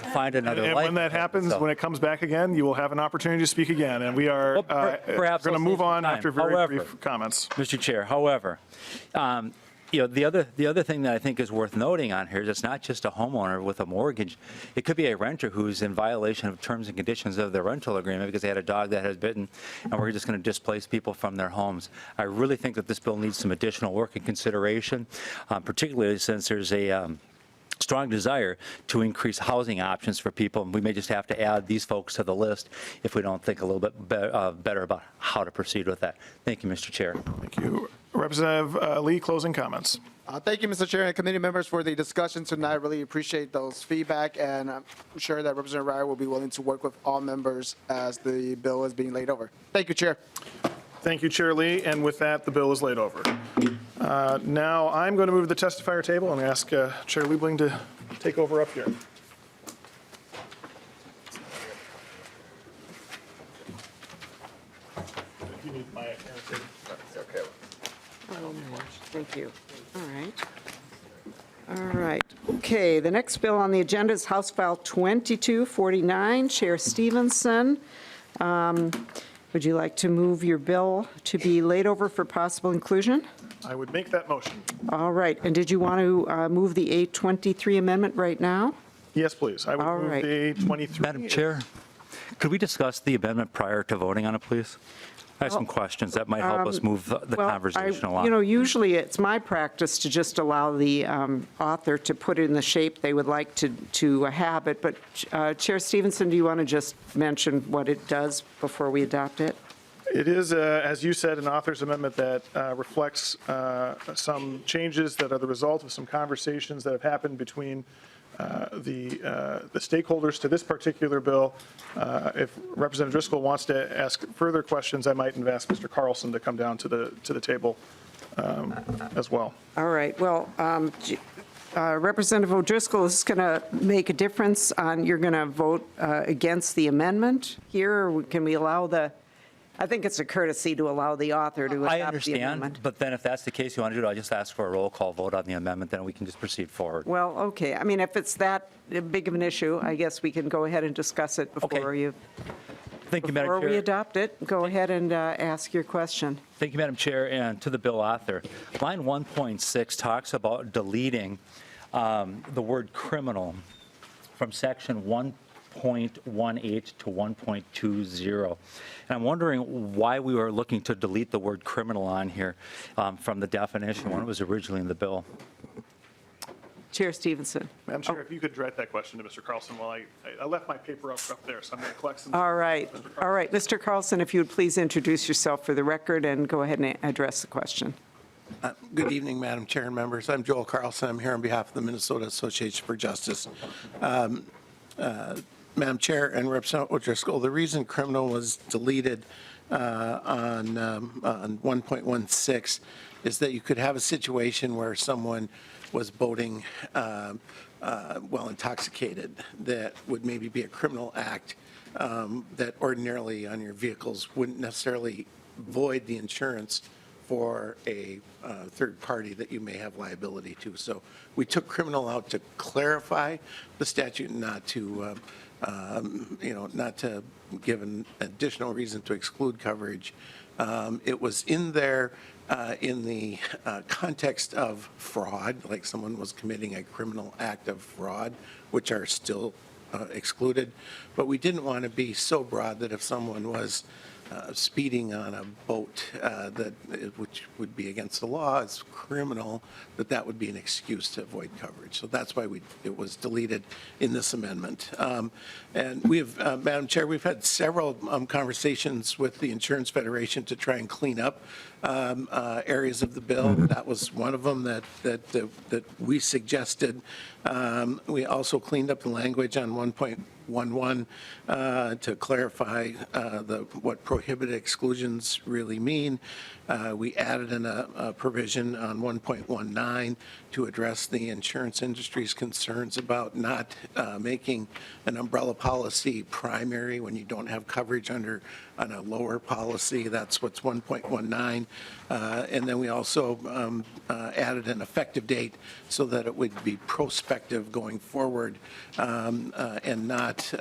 find another And leg. when that happens, So- when it comes back again, you will have an opportunity to speak again. And we are perhaps going to I'll move save some on time. after very However, brief comments. Mr. Chair, however, the other thing that I think is worth noting on here is it's not just a homeowner with a mortgage. It could be a renter who's in violation of terms and conditions of their rental agreement because they had a dog that has bitten, and we're just going to displace people from their homes. I really think that this bill needs some additional work and consideration, particularly since there's a strong desire to increase housing options for people, and we may just have to add these folks to the list if we don't think a little bit better about how to proceed with that. Thank you, Mr. Chair. Thank you. Representative Lee, closing comments. Thank you, Mr. Chair and committee members, for the discussion tonight. I really appreciate those feedback, and I'm sure that Representative Reyer will be willing to work with all members as the bill is being laid over. Thank you, Chair. Thank you, Chair Lee. And with that, the bill is laid over. Now I'm going to move to the testifier table and ask Chair Liebling to take over up here. Thank you. All right. Okay, the next bill on the agenda is House File 2249. Chair Stephenson, would you like to move your bill to be laid over for possible inclusion? I would make that motion. All right, and did you want to move the 823 amendment right now? Yes, please. I would All move right. the 823. Madam Chair, could we discuss the amendment prior to voting on it, please? I have some questions that might help us move the conversation along. You know, usually it's my practice to just allow the author to put it in the shape they would like to have it, but Chair Stephenson, do you want to just mention what it does before we adopt it? It is, as you said, an author's amendment that reflects some changes that are the result of some conversations that have happened between the stakeholders to this particular bill. If Representative Driscoll wants to ask further questions, I might ask Mr. Carlson to come down to the table as well. All right, well, Representative O'Driscoll, is this going to make a difference on, you're going to vote against the amendment here, or can we allow I think it's a courtesy to allow the author to I adopt the amendment. understand, but then if that's the case you want to do, I'll just ask for a roll call vote on the amendment, then we can just proceed forward. Well, okay, I mean, if it's that big of an issue, I guess we can go ahead and discuss it before Thank you, Madam Chair. Before we adopt it, go ahead and ask your question. Thank you, Madam Chair, and to the bill author. Line 1.6 talks about deleting the word criminal from section 1.18 to 1.20. And I'm wondering why we were looking to delete the word criminal on here from the definition when it was originally in the bill. Chair Stephenson. Madam Chair, if you could direct that question to Mr. Carlson while I left my paper up there, so I'm going to collect some. All right. All right. Mr. Carlson, if you would please introduce yourself for the record and go ahead and address the question. Good evening, Madam Chair and members. I'm Joel Carlson. I'm here on behalf of the Minnesota Association for Justice. Madam Chair and Representative O'Driscoll, the reason criminal was deleted on 1.16 is that you could have a situation where someone was boating while intoxicated that would maybe be a criminal act that ordinarily on your vehicles wouldn't necessarily void the insurance for a third party that you may have liability to. So we took criminal out to clarify the statute, not to not to give an additional reason to exclude coverage. It was in there in the context of fraud, like someone was committing a criminal act of fraud, which are still excluded. But we didn't want to be so broad that if someone was speeding on a boat which would be against the law, is criminal, that would be an excuse to avoid coverage. So that's why it was deleted in this amendment. And we have, Madam Chair, we've had several conversations with the Insurance Federation to try and clean up areas of the bill. That was one of them that we suggested. We also cleaned up the language on 1.11 to clarify what prohibited exclusions really mean. We added in a provision on 1.19 to address the insurance industry's concerns about not making an umbrella policy primary when you don't have coverage on a lower policy. That's what's 1.19. And then we also added an effective date so that it would be prospective going forward and not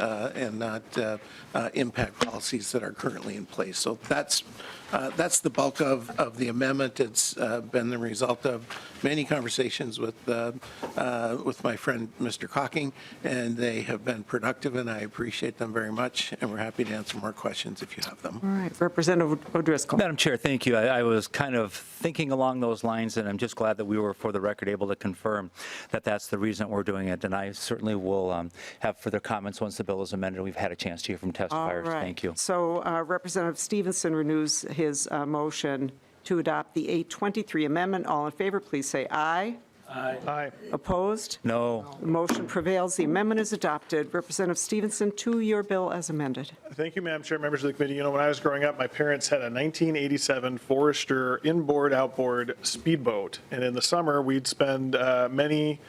impact policies that are currently in place. So that's the bulk of the amendment. It's been the result of many conversations with my friend Mr. Cocking, and they have been productive, and I appreciate them very much, and we're happy to answer more questions if you have them. All right, Representative O'Driscoll. Madam Chair, thank you. I was kind of thinking along those lines, and I'm just glad that we were, for the record, able to confirm that that's the reason we're doing it. And I certainly will have further comments once the bill is amended. We've had a chance to hear from testifiers. All right. Thank you. So Representative Stephenson renews his motion to adopt the 823 amendment. All in favor, please say aye. Aye. Aye. Opposed? No. The motion prevails. The amendment is adopted. Representative Stephenson, to your bill as amended. Thank you, Madam Chair, members of the committee. You know, when I was growing up, my parents had a 1987 Forester inboard, outboard speedboat. And in the summer, we'd spend many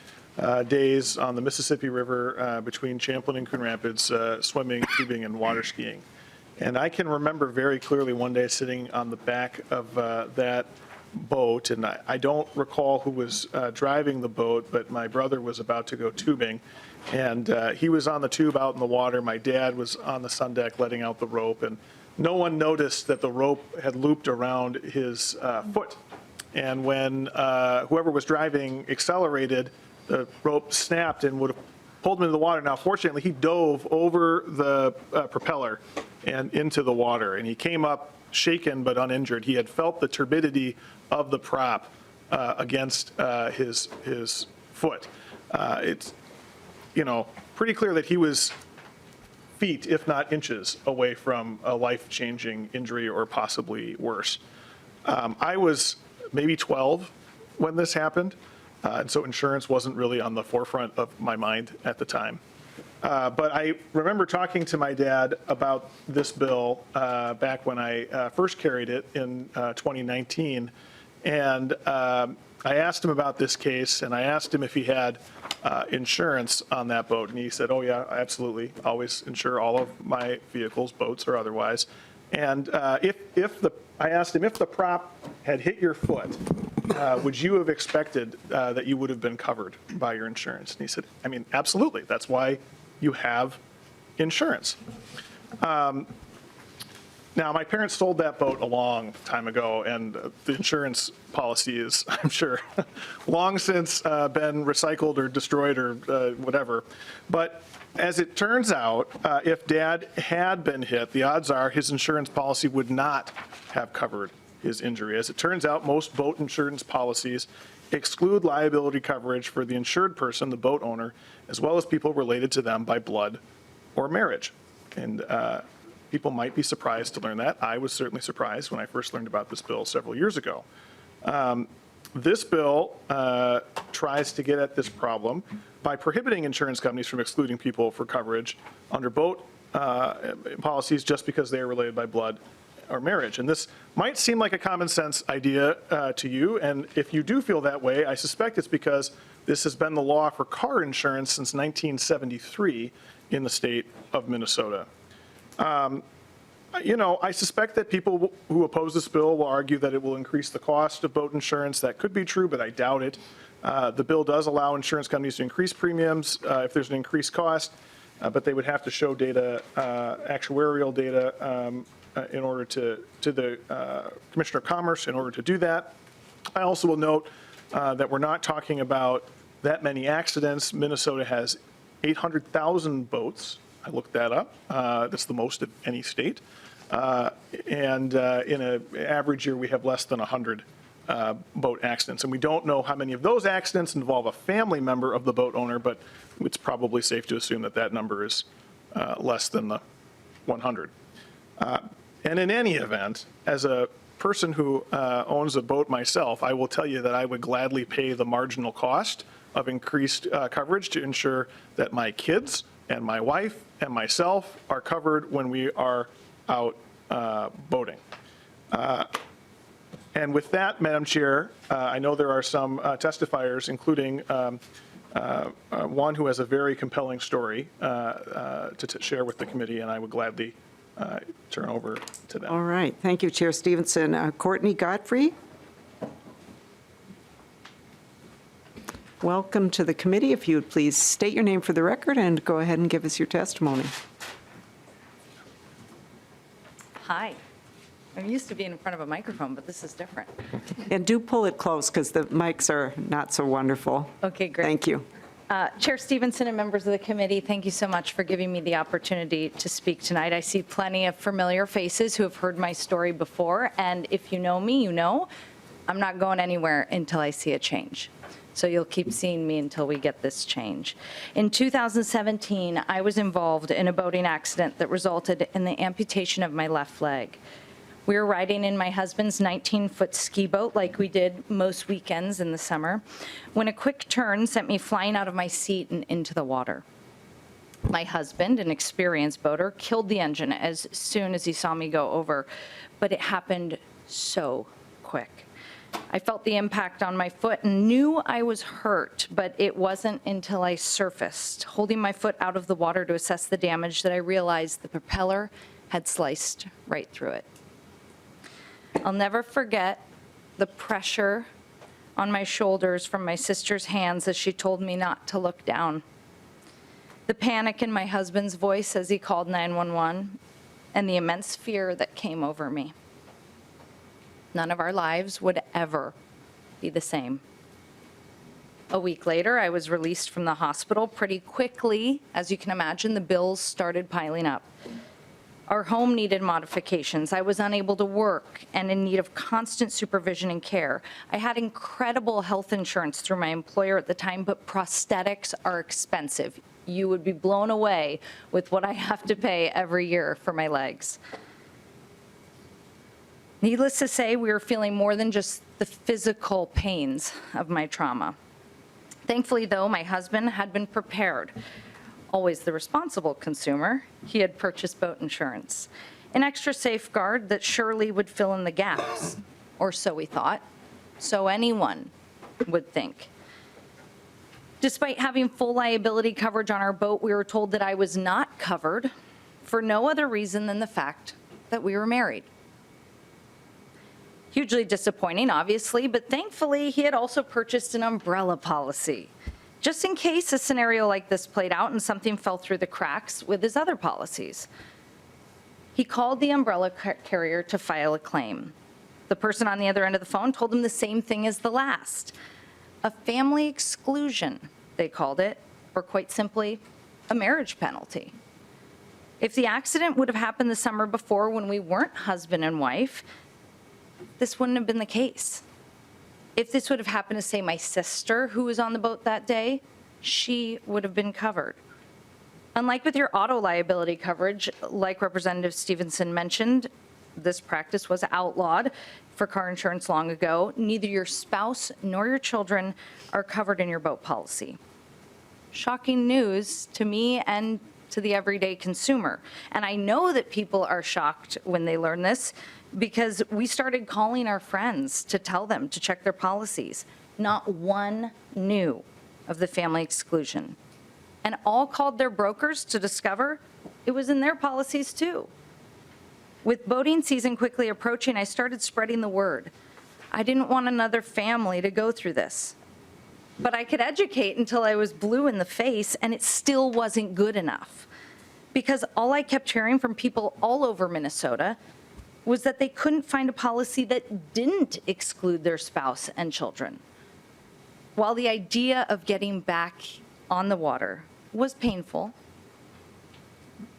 days on the Mississippi River between Champlin and Coon Rapids, swimming, tubing, and water skiing. And I can remember very clearly one day sitting on the back of that boat, and I don't recall who was driving the boat, but my brother was about to go tubing, and he was on the tube out in the water. My dad was on the sun deck letting out the rope, and no one noticed that the rope had looped around his foot. And when whoever was driving accelerated, the rope snapped and would have pulled him into the water. Now, fortunately, he dove over the propeller and into the water, and he came up shaken but uninjured. He had felt the turbidity of the prop against his foot. It's, pretty clear that he was feet, if not inches, away from a life-changing injury or possibly worse. I was maybe 12 when this happened, and so insurance wasn't really on the forefront of my mind at the time. But I remember talking to my dad about this bill back when I first carried it in 2019, and I asked him about this case, and I asked him if he had insurance on that boat, and he said, oh yeah, absolutely, always insure all of my vehicles, boats or otherwise. And I asked him, if the prop had hit your foot, would you have expected that you would have been covered by your insurance? And he said, I mean, absolutely, that's why you have insurance. Now, my parents sold that boat a long time ago, and the insurance policy is, I'm sure, long since been recycled or destroyed or whatever. But as it turns out, if Dad had been hit, the odds are his insurance policy would not have covered his injury. As it turns out, most boat insurance policies exclude liability coverage for the insured person, the boat owner, as well as people related to them by blood or marriage. And people might be surprised to learn that. I was certainly surprised when I first learned about this bill several years ago. This bill tries to get at this problem by prohibiting insurance companies from excluding people for coverage under boat policies just because they are related by blood or marriage. And this might seem like a common sense idea to you, and if you do feel that way, I suspect it's because this has been the law for car insurance since 1973 in the state of Minnesota. I suspect that people who oppose this bill will argue that it will increase the cost of boat insurance. That could be true, but I doubt it. The bill does allow insurance companies to increase premiums if there's an increased cost, but they would have to show data, actuarial data, in order to the Commissioner of Commerce in order to do that. I also will note that we're not talking about that many accidents. Minnesota has 800,000 boats. I looked that up. That's the most of any state. And in an average year, we have less than 100 boat accidents. And we don't know how many of those accidents involve a family member of the boat owner, but it's probably safe to assume that that number is less than the 100. And in any event, as a person who owns a boat myself, I will tell you that I would gladly pay the marginal cost of increased coverage to ensure that my kids and my wife and myself are covered when we are out boating. And with that, Madam Chair, I know there are some testifiers, including one who has a very compelling story to share with the committee, and I would gladly turn over to them. All right. Thank you, Chair Stephenson. Courtney Godfrey. Welcome to the committee. If you would please state your name for the record and go ahead and give us your testimony. Hi. I'm used to being in front of a microphone, but this is different. And do pull it close because the mics are not so wonderful. Okay, great. Thank you. Chair Stephenson and members of the committee, thank you so much for giving me the opportunity to speak tonight. I see plenty of familiar faces who have heard my story before, and if you know me, you know I'm not going anywhere until I see a change. So you'll keep seeing me until we get this change. In 2017, I was involved in a boating accident that resulted in the amputation of my left leg. We were riding in my husband's 19-foot ski boat like we did most weekends in the summer, when a quick turn sent me flying out of my seat and into the water. My husband, an experienced boater, killed the engine as soon as he saw me go over, but it happened so quick. I felt the impact on my foot and knew I was hurt, but it wasn't until I surfaced, holding my foot out of the water to assess the damage, that I realized the propeller had sliced right through it. I'll never forget the pressure on my shoulders from my sister's hands as she told me not to look down. The panic in my husband's voice as he called 911, and the immense fear that came over me. None of our lives would ever be the same. A week later, I was released from the hospital. Pretty quickly, as you can imagine, the bills started piling up. Our home needed modifications. I was unable to work and in need of constant supervision and care. I had incredible health insurance through my employer at the time, but prosthetics are expensive. You would be blown away with what I have to pay every year for my legs. Needless to say, we were feeling more than just the physical pains of my trauma. Thankfully, though, my husband had been prepared. Always the responsible consumer, he had purchased boat insurance, an extra safeguard that surely would fill in the gaps, or so we thought, so anyone would think. Despite having full liability coverage on our boat, we were told that I was not covered for no other reason than the fact that we were married. Hugely disappointing, obviously, but thankfully he had also purchased an umbrella policy, just in case a scenario like this played out and something fell through the cracks with his other policies. He called the umbrella carrier to file a claim. The person on the other end of the phone told him the same thing as the last. A family exclusion, they called it, or quite simply, a marriage penalty. If the accident would have happened the summer before when we weren't husband and wife, this wouldn't have been the case. If this would have happened to, say, my sister who was on the boat that day, she would have been covered. Unlike with your auto liability coverage, like Representative Stephenson mentioned, this practice was outlawed for car insurance long ago. Neither your spouse nor your children are covered in your boat policy. Shocking news to me and to the everyday consumer. And I know that people are shocked when they learn this because we started calling our friends to tell them to check their policies. Not one knew of the family exclusion. And all called their brokers to discover it was in their policies too. With boating season quickly approaching, I started spreading the word. I didn't want another family to go through this. But I could educate until I was blue in the face, and it still wasn't good enough. Because all I kept hearing from people all over Minnesota was that they couldn't find a policy that didn't exclude their spouse and children. While the idea of getting back on the water was painful,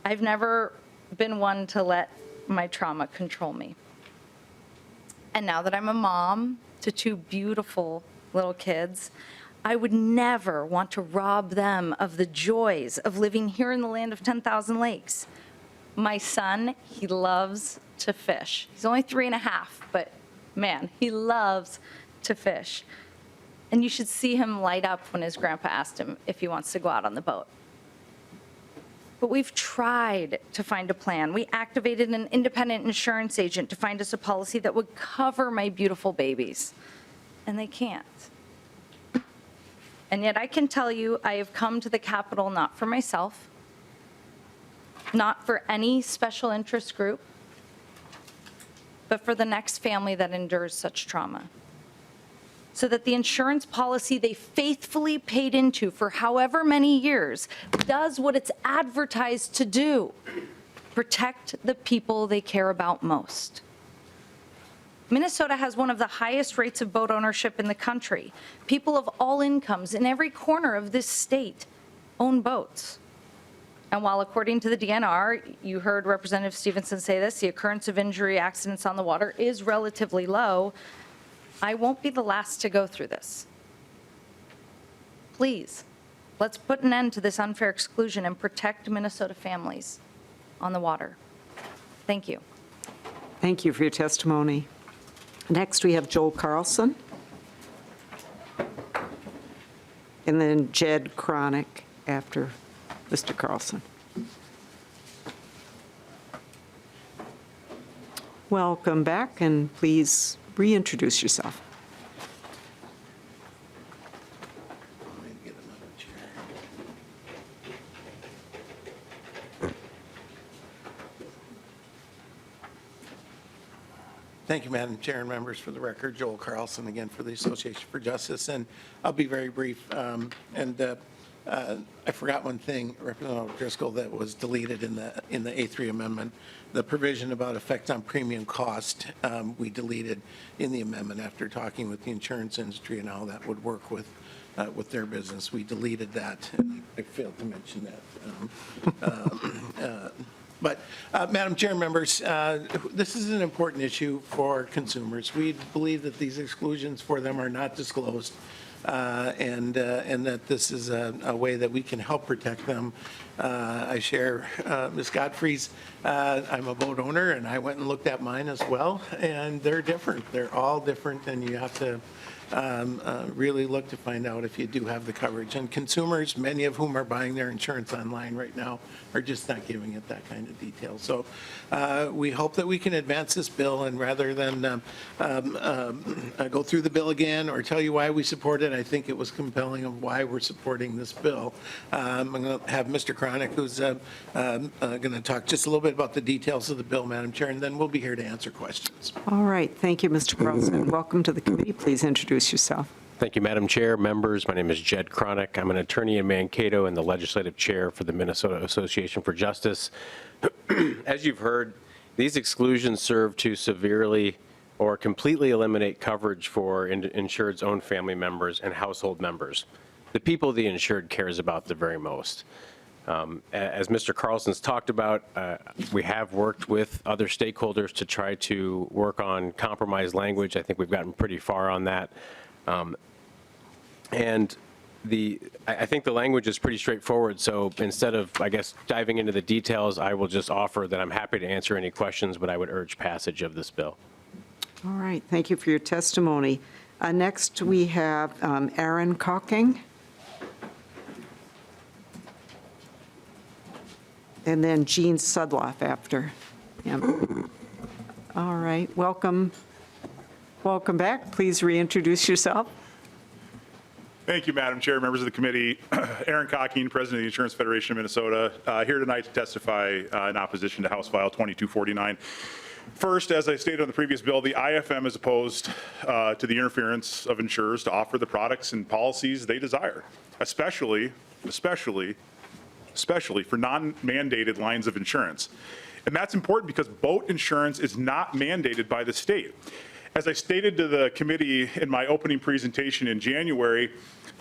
I've never been one to let my trauma control me. And now that I'm a mom to two beautiful little kids, I would never want to rob them of the joys of living here in the land of 10,000 lakes. My son, he loves to fish. He's only 3.5, but man, he loves to fish. And you should see him light up when his grandpa asked him if he wants to go out on the boat. But we've tried to find a plan. We activated an independent insurance agent to find us a policy that would cover my beautiful babies, and they can't. And yet I can tell you I have come to the Capitol not for myself, not for any special interest group, but for the next family that endures such trauma, so that the insurance policy they faithfully paid into for however many years does what it's advertised to do: protect the people they care about most. Minnesota has one of the highest rates of boat ownership in the country. People of all incomes in every corner of this state own boats. And while according to the DNR, you heard Representative Stephenson say this, the occurrence of injury accidents on the water is relatively low, I won't be the last to go through this. Please, let's put an end to this unfair exclusion and protect Minnesota families on the water. Thank you. Thank you for your testimony. Next, we have Joel Carlson. And then Jed Cronick after Mr. Carlson. Welcome back, and please reintroduce yourself. Thank you, Madam Chair and members. For the record, Joel Carlson again for the Association for Justice, and I'll be very brief. I forgot one thing, Representative Driscoll, that was deleted in the A3 amendment. The provision about effect on premium cost, we deleted in the amendment after talking with the insurance industry and how that would work with their business. We deleted that. I failed to mention that. But, Madam Chair, members, this is an important issue for consumers. We believe that these exclusions for them are not disclosed, and that this is a way that we can help protect them. I share Ms. Godfrey's. I'm a boat owner, and I went and looked at mine as well, and they're different. They're all different, and you have to really look to find out if you do have the coverage. And consumers, many of whom are buying their insurance online right now, are just not giving it that kind of detail. So we hope that we can advance this bill, and rather than go through the bill again or tell you why we support it, I think it was compelling of why we're supporting this bill. I'm going to have Mr. Cronick, who's going to talk just a little bit about the details of the bill, Madam Chair, and then we'll be here to answer questions. All right. Thank you, Mr. Carlson. Welcome to the committee. Please introduce yourself. Thank you, Madam Chair, members. My name is Jed Cronick. I'm an attorney in Mankato and the legislative chair for the Minnesota Association for Justice. As you've heard, these exclusions serve to severely or completely eliminate coverage for insured's own family members and household members, the people the insured cares about the very most. As Mr. Carlson's talked about, we have worked with other stakeholders to try to work on compromise language. I think we've gotten pretty far on that. I think the language is pretty straightforward, so instead of, I guess, diving into the details, I will just offer that I'm happy to answer any questions, but I would urge passage of this bill. All right. Thank you for your testimony. Next, we have Aaron Cocking. And then Gene Sudloff after him. All right. Welcome. Welcome back. Please reintroduce yourself. Thank you, Madam Chair, members of the committee. Aaron Cocking, President of the Insurance Federation of Minnesota, here tonight to testify in opposition to House File 2249. First, as I stated on the previous bill, the IFM is opposed to the interference of insurers to offer the products and policies they desire, especially for non-mandated lines of insurance. And that's important because boat insurance is not mandated by the state. As I stated to the committee in my opening presentation in January,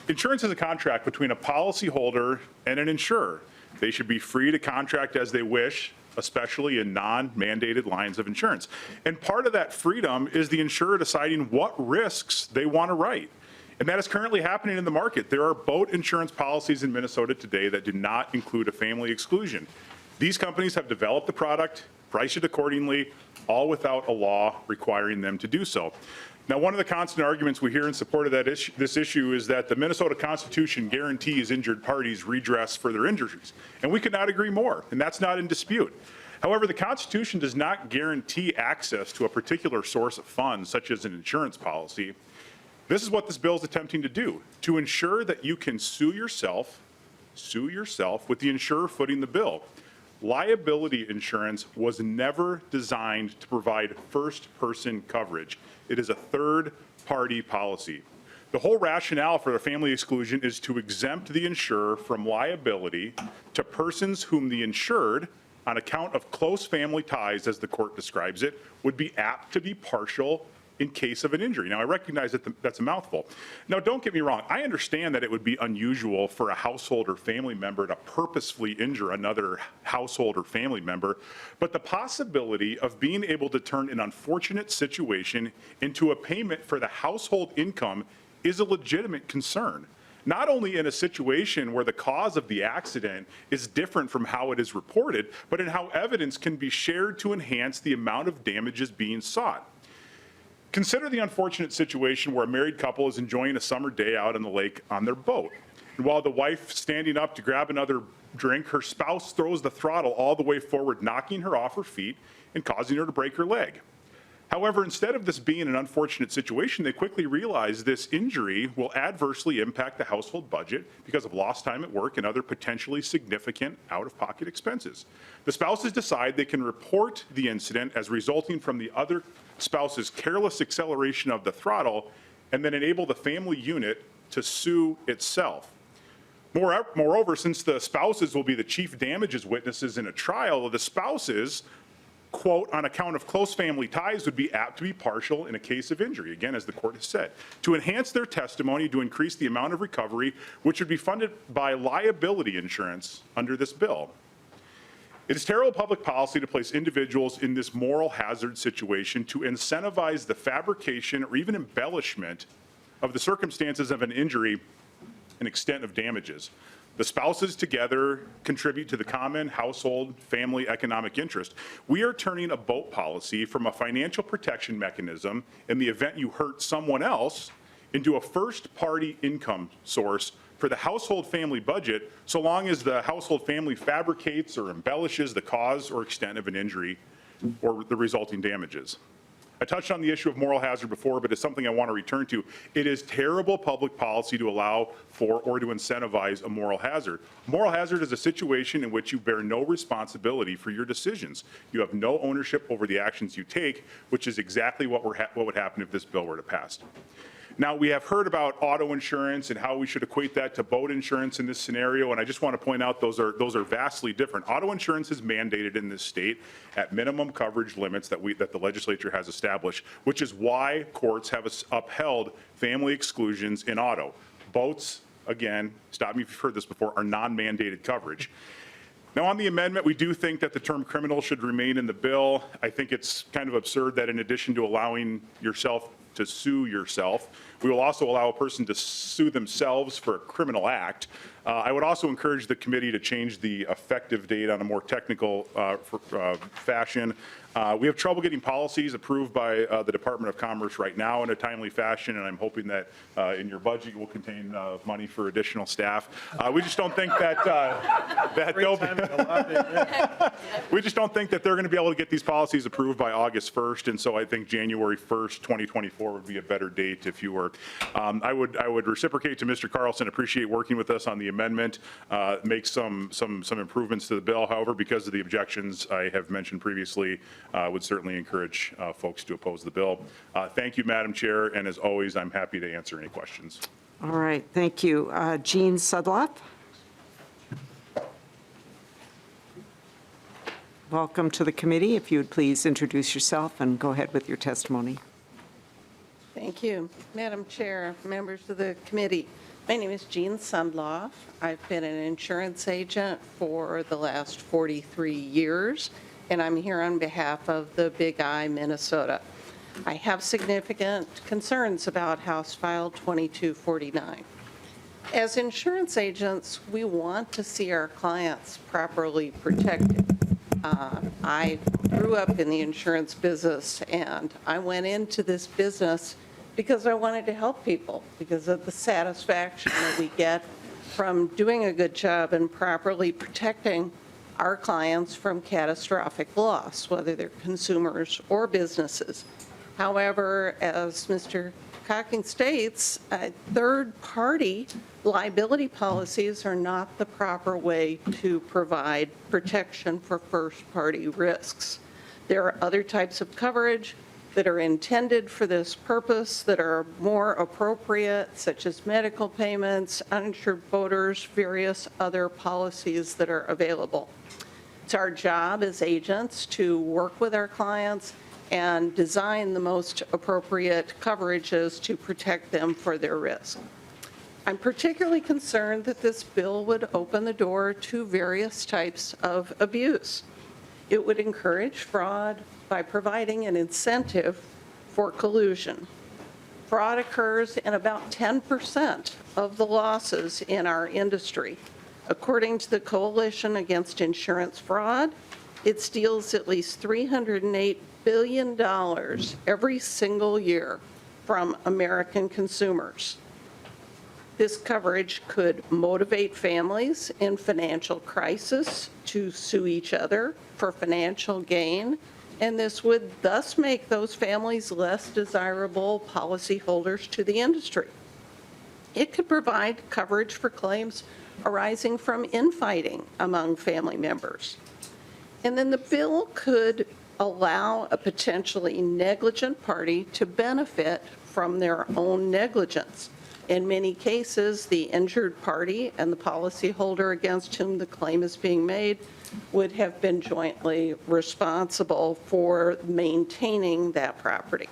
insurance is a contract between a policyholder and an insurer. They should be free to contract as they wish, especially in non-mandated lines of insurance. And part of that freedom is the insurer deciding what risks they want to write. And that is currently happening in the market. There are boat insurance policies in Minnesota today that do not include a family exclusion. These companies have developed the product, priced it accordingly, all without a law requiring them to do so. Now, one of the constant arguments we hear in support of this issue is that the Minnesota Constitution guarantees injured parties redress for their injuries. And we could not agree more, and that's not in dispute. However, the Constitution does not guarantee access to a particular source of funds, such as an insurance policy. This is what this bill is attempting to do, to ensure that you can sue yourself with the insurer footing the bill. Liability insurance was never designed to provide first-person coverage. It is a third-party policy. The whole rationale for the family exclusion is to exempt the insurer from liability to persons whom the insured, on account of close family ties, as the court describes it, would be apt to be partial in case of an injury. Now, I recognize that that's a mouthful. Now, don't get me wrong. I understand that it would be unusual for a household or family member to purposefully injure another household or family member, but the possibility of being able to turn an unfortunate situation into a payment for the household income is a legitimate concern. Not only in a situation where the cause of the accident is different from how it is reported, but in how evidence can be shared to enhance the amount of damages being sought. Consider the unfortunate situation where a married couple is enjoying a summer day out on the lake on their boat. And while the wife standing up to grab another drink, her spouse throws the throttle all the way forward, knocking her off her feet and causing her to break her leg. However, instead of this being an unfortunate situation, they quickly realize this injury will adversely impact the household budget because of lost time at work and other potentially significant out-of-pocket expenses. The spouses decide they can report the incident as resulting from the other spouse's careless acceleration of the throttle and then enable the family unit to sue itself. Moreover, since the spouses will be the chief damages witnesses in a trial, the spouses, quote, on account of close family ties, would be apt to be partial in a case of injury, again, as the court has said, to enhance their testimony to increase the amount of recovery, which would be funded by liability insurance under this bill. It is terrible public policy to place individuals in this moral hazard situation to incentivize the fabrication or even embellishment of the circumstances of an injury and extent of damages. The spouses together contribute to the common household, family, economic interest. We are turning a boat policy from a financial protection mechanism in the event you hurt someone else into a first-party income source for the household family budget, so long as the household family fabricates or embellishes the cause or extent of an injury or the resulting damages. I touched on the issue of moral hazard before, but it's something I want to return to. It is terrible public policy to allow for or to incentivize a moral hazard. Moral hazard is a situation in which you bear no responsibility for your decisions. You have no ownership over the actions you take, which is exactly what would happen if this bill were to pass. Now, we have heard about auto insurance and how we should equate that to boat insurance in this scenario, and I just want to point out those are vastly different. Auto insurance is mandated in this state at minimum coverage limits that the legislature has established, which is why courts have upheld family exclusions in auto. Boats, again, stop me if you've heard this before, are non-mandated coverage. Now, on the amendment, we do think that the term criminal should remain in the bill. I think it's kind of absurd that in addition to allowing yourself to sue yourself, we will also allow a person to sue themselves for a criminal act. I would also encourage the committee to change the effective date on a more technical fashion. We have trouble getting policies approved by the Department of Commerce right now in a timely fashion, and I'm hoping that in your budget will contain money for additional staff. We just don't think that we just don't think that they're going to be able to get these policies approved by August 1st, and so I think January 1st, 2024 would be a better date if you were. I would reciprocate to Mr. Carlson, appreciate working with us on the amendment, make some improvements to the bill. However, because of the objections I have mentioned previously, would certainly encourage folks to oppose the bill. Thank you, Madam Chair, and as always, I'm happy to answer any questions. All right, thank you. Jean Sudloff. Welcome to the committee. If you would please introduce yourself and go ahead with your testimony. Thank you. Madam Chair, members of the committee, my name is Jean Sundloff. I've been an insurance agent for the last 43 years, and I'm here on behalf of the Big I, Minnesota. I have significant concerns about House File 2249. As insurance agents, we want to see our clients properly protected. I grew up in the insurance business, and I went into this business because I wanted to help people, because of the satisfaction that we get from doing a good job and properly protecting our clients from catastrophic loss, whether they're consumers or businesses. However, as Mr. Cocking states, third-party liability policies are not the proper way to provide protection for first-party risks. There are other types of coverage that are intended for this purpose that are more appropriate, such as medical payments, uninsured voters, various other policies that are available. It's our job as agents to work with our clients and design the most appropriate coverages to protect them for their risk. I'm particularly concerned that this bill would open the door to various types of abuse. It would encourage fraud by providing an incentive for collusion. Fraud occurs in about 10% of the losses in our industry. According to the Coalition Against Insurance Fraud, it steals at least $308 billion every single year from American consumers. This coverage could motivate families in financial crisis to sue each other for financial gain, and this would thus make those families less desirable policyholders to the industry. It could provide coverage for claims arising from infighting among family members. And then the bill could allow a potentially negligent party to benefit from their own negligence. In many cases, the injured party and the policyholder against whom the claim is being made would have been jointly responsible for maintaining that property.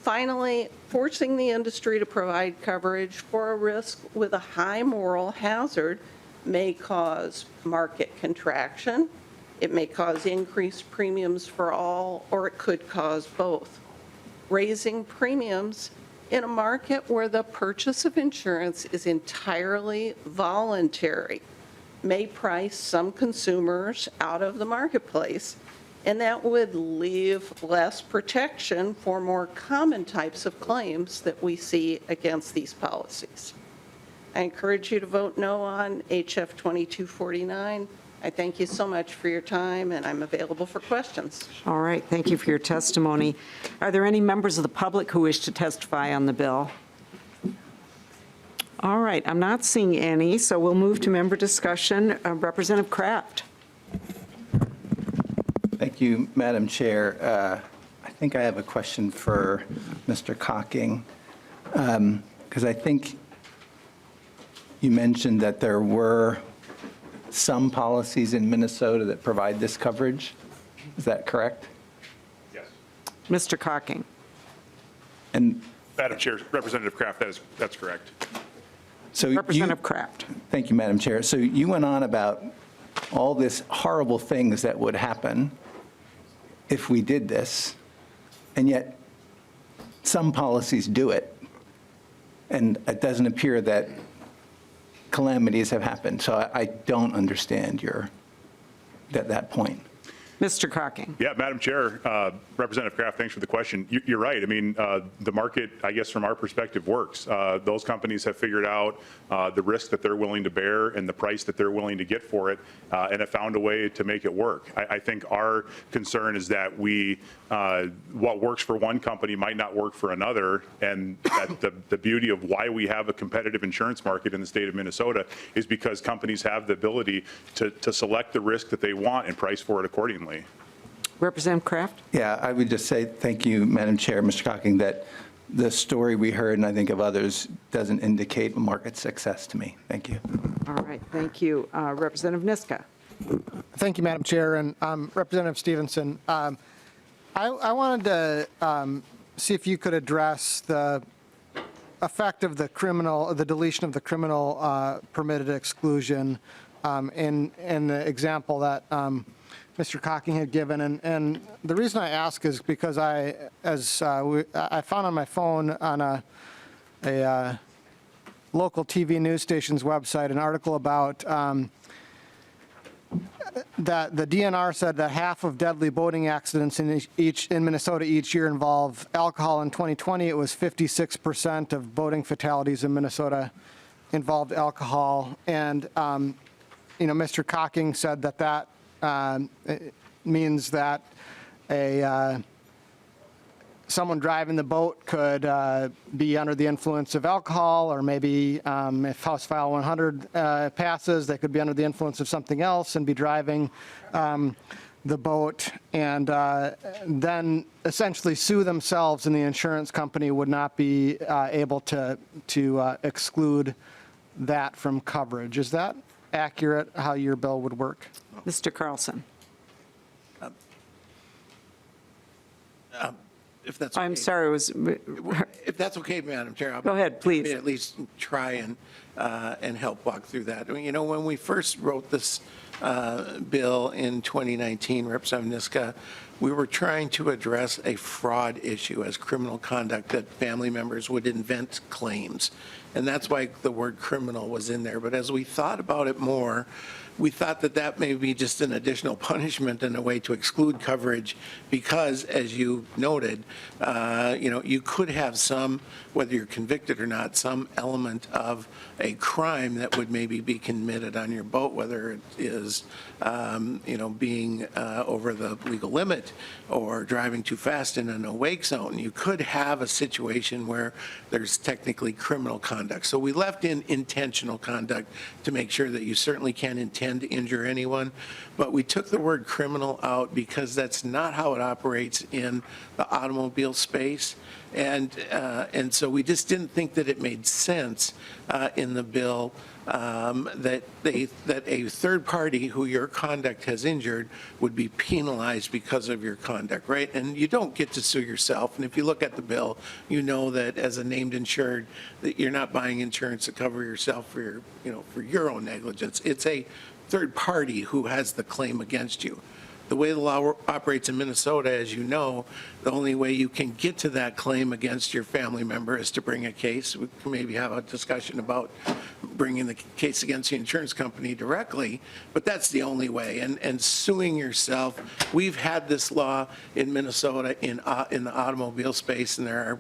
Finally, forcing the industry to provide coverage for a risk with a high moral hazard may cause market contraction, it may cause increased premiums for all, or it could cause both. Raising premiums in a market where the purchase of insurance is entirely voluntary may price some consumers out of the marketplace, and that would leave less protection for more common types of claims that we see against these policies. I encourage you to vote no on HF 2249. I thank you so much for your time, and I'm available for questions. All right, thank you for your testimony. Are there any members of the public who wish to testify on the bill? All right, I'm not seeing any, so we'll move to member discussion. Representative Kraft. Thank you, Madam Chair. I think I have a question for Mr. Cocking, because I think you mentioned that there were some policies in Minnesota that provide this coverage. Is that correct? Yes. Mr. Cocking. And Madam Chair, Representative Kraft, that's correct. so Representative Kraft. Thank you, Madam Chair. So you went on about all this horrible things that would happen if we did this, and yet some policies do it, and it doesn't appear that calamities have happened. So I don't understand that point. Mr. Cocking. Yeah, Madam Chair, Representative Kraft, thanks for the question. You're right. I mean, the market, I guess from our perspective, works. Those companies have figured out the risk that they're willing to bear and the price that they're willing to get for it, and have found a way to make it work. I think our concern is that what works for one company might not work for another, and that the beauty of why we have a competitive insurance market in the state of Minnesota is because companies have the ability to select the risk that they want and price for it accordingly. Representative Kraft? Yeah, I would just say thank you, Madam Chair, Mr. Cocking, that the story we heard, and I think of others, doesn't indicate market success to me. Thank you. All right, thank you. Representative Niska. Thank you, Madam Chair, and Representative Stephenson. I wanted to see if you could address the effect of the deletion of the criminal permitted exclusion in the example that Mr. Cocking had given. And the reason I ask is because I found on my phone on a local TV news station's website an article about that the DNR said that half of deadly boating accidents in Minnesota each year involve alcohol. In 2020, it was 56% of boating fatalities in Minnesota involved alcohol. And Mr. Cocking said that it means that someone driving the boat could be under the influence of alcohol, or maybe if House File 100 passes, they could be under the influence of something else and be driving the boat, and then essentially sue themselves, and the insurance company would not be able to exclude that from coverage. Is that accurate, how your bill would work? Mr. Carlson. If that's okay. I'm sorry, If that's okay, Madam Chair. Go ahead, please. At least try and help walk through that. When we first wrote this bill in 2019, Representative Niska, we were trying to address a fraud issue as criminal conduct, that family members would invent claims. And that's why the word criminal was in there. But as we thought about it more, we thought that may be just an additional punishment and a way to exclude coverage because, as you noted, you could have some, whether you're convicted or not, some element of a crime that would maybe be committed on your boat, whether it is as, being over the legal limit or driving too fast in a no-wake zone. You could have a situation where there's technically criminal conduct. So we left in intentional conduct to make sure that you certainly can't intend to injure anyone, but we took the word criminal out because that's not how it operates in the automobile space. And so we just didn't think that it made sense in the bill that a third party who your conduct has injured would be penalized because of your conduct, right? And you don't get to sue yourself. And if you look at the bill, you know that as a named insured, that you're not buying insurance to cover yourself for your own negligence. It's a third party who has the claim against you. The way the law operates in Minnesota, as you know, the only way you can get to that claim against your family member is to bring a case. We can maybe have a discussion about bringing the case against the insurance company directly, but that's the only way. And suing yourself, we've had this law in Minnesota in the automobile space, and there are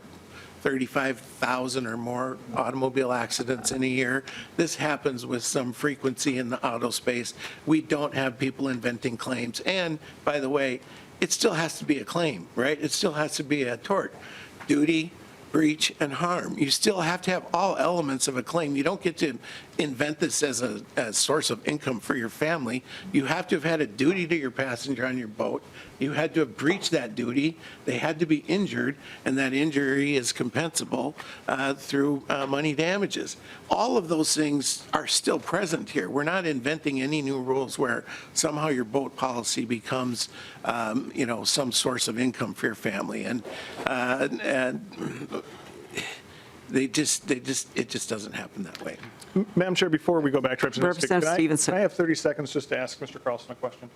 35,000 or more automobile accidents in a year. This happens with some frequency in the auto space. We don't have people inventing claims. And by the way, it still has to be a claim, right? It still has to be a tort. Duty, breach, and harm. You still have to have all elements of a claim. You don't get to invent this as a source of income for your family. You have to have had a duty to your passenger on your boat. You had to have breached that duty. They had to be injured, and that injury is compensable through money damages. All of those things are still present here. We're not inventing any new rules where somehow your boat policy becomes, some source of income for your family. And it just doesn't happen that way. Madam Chair, before we go back to Representative Stephenson. Can I have 30 seconds just to ask Mr. Carlson a question?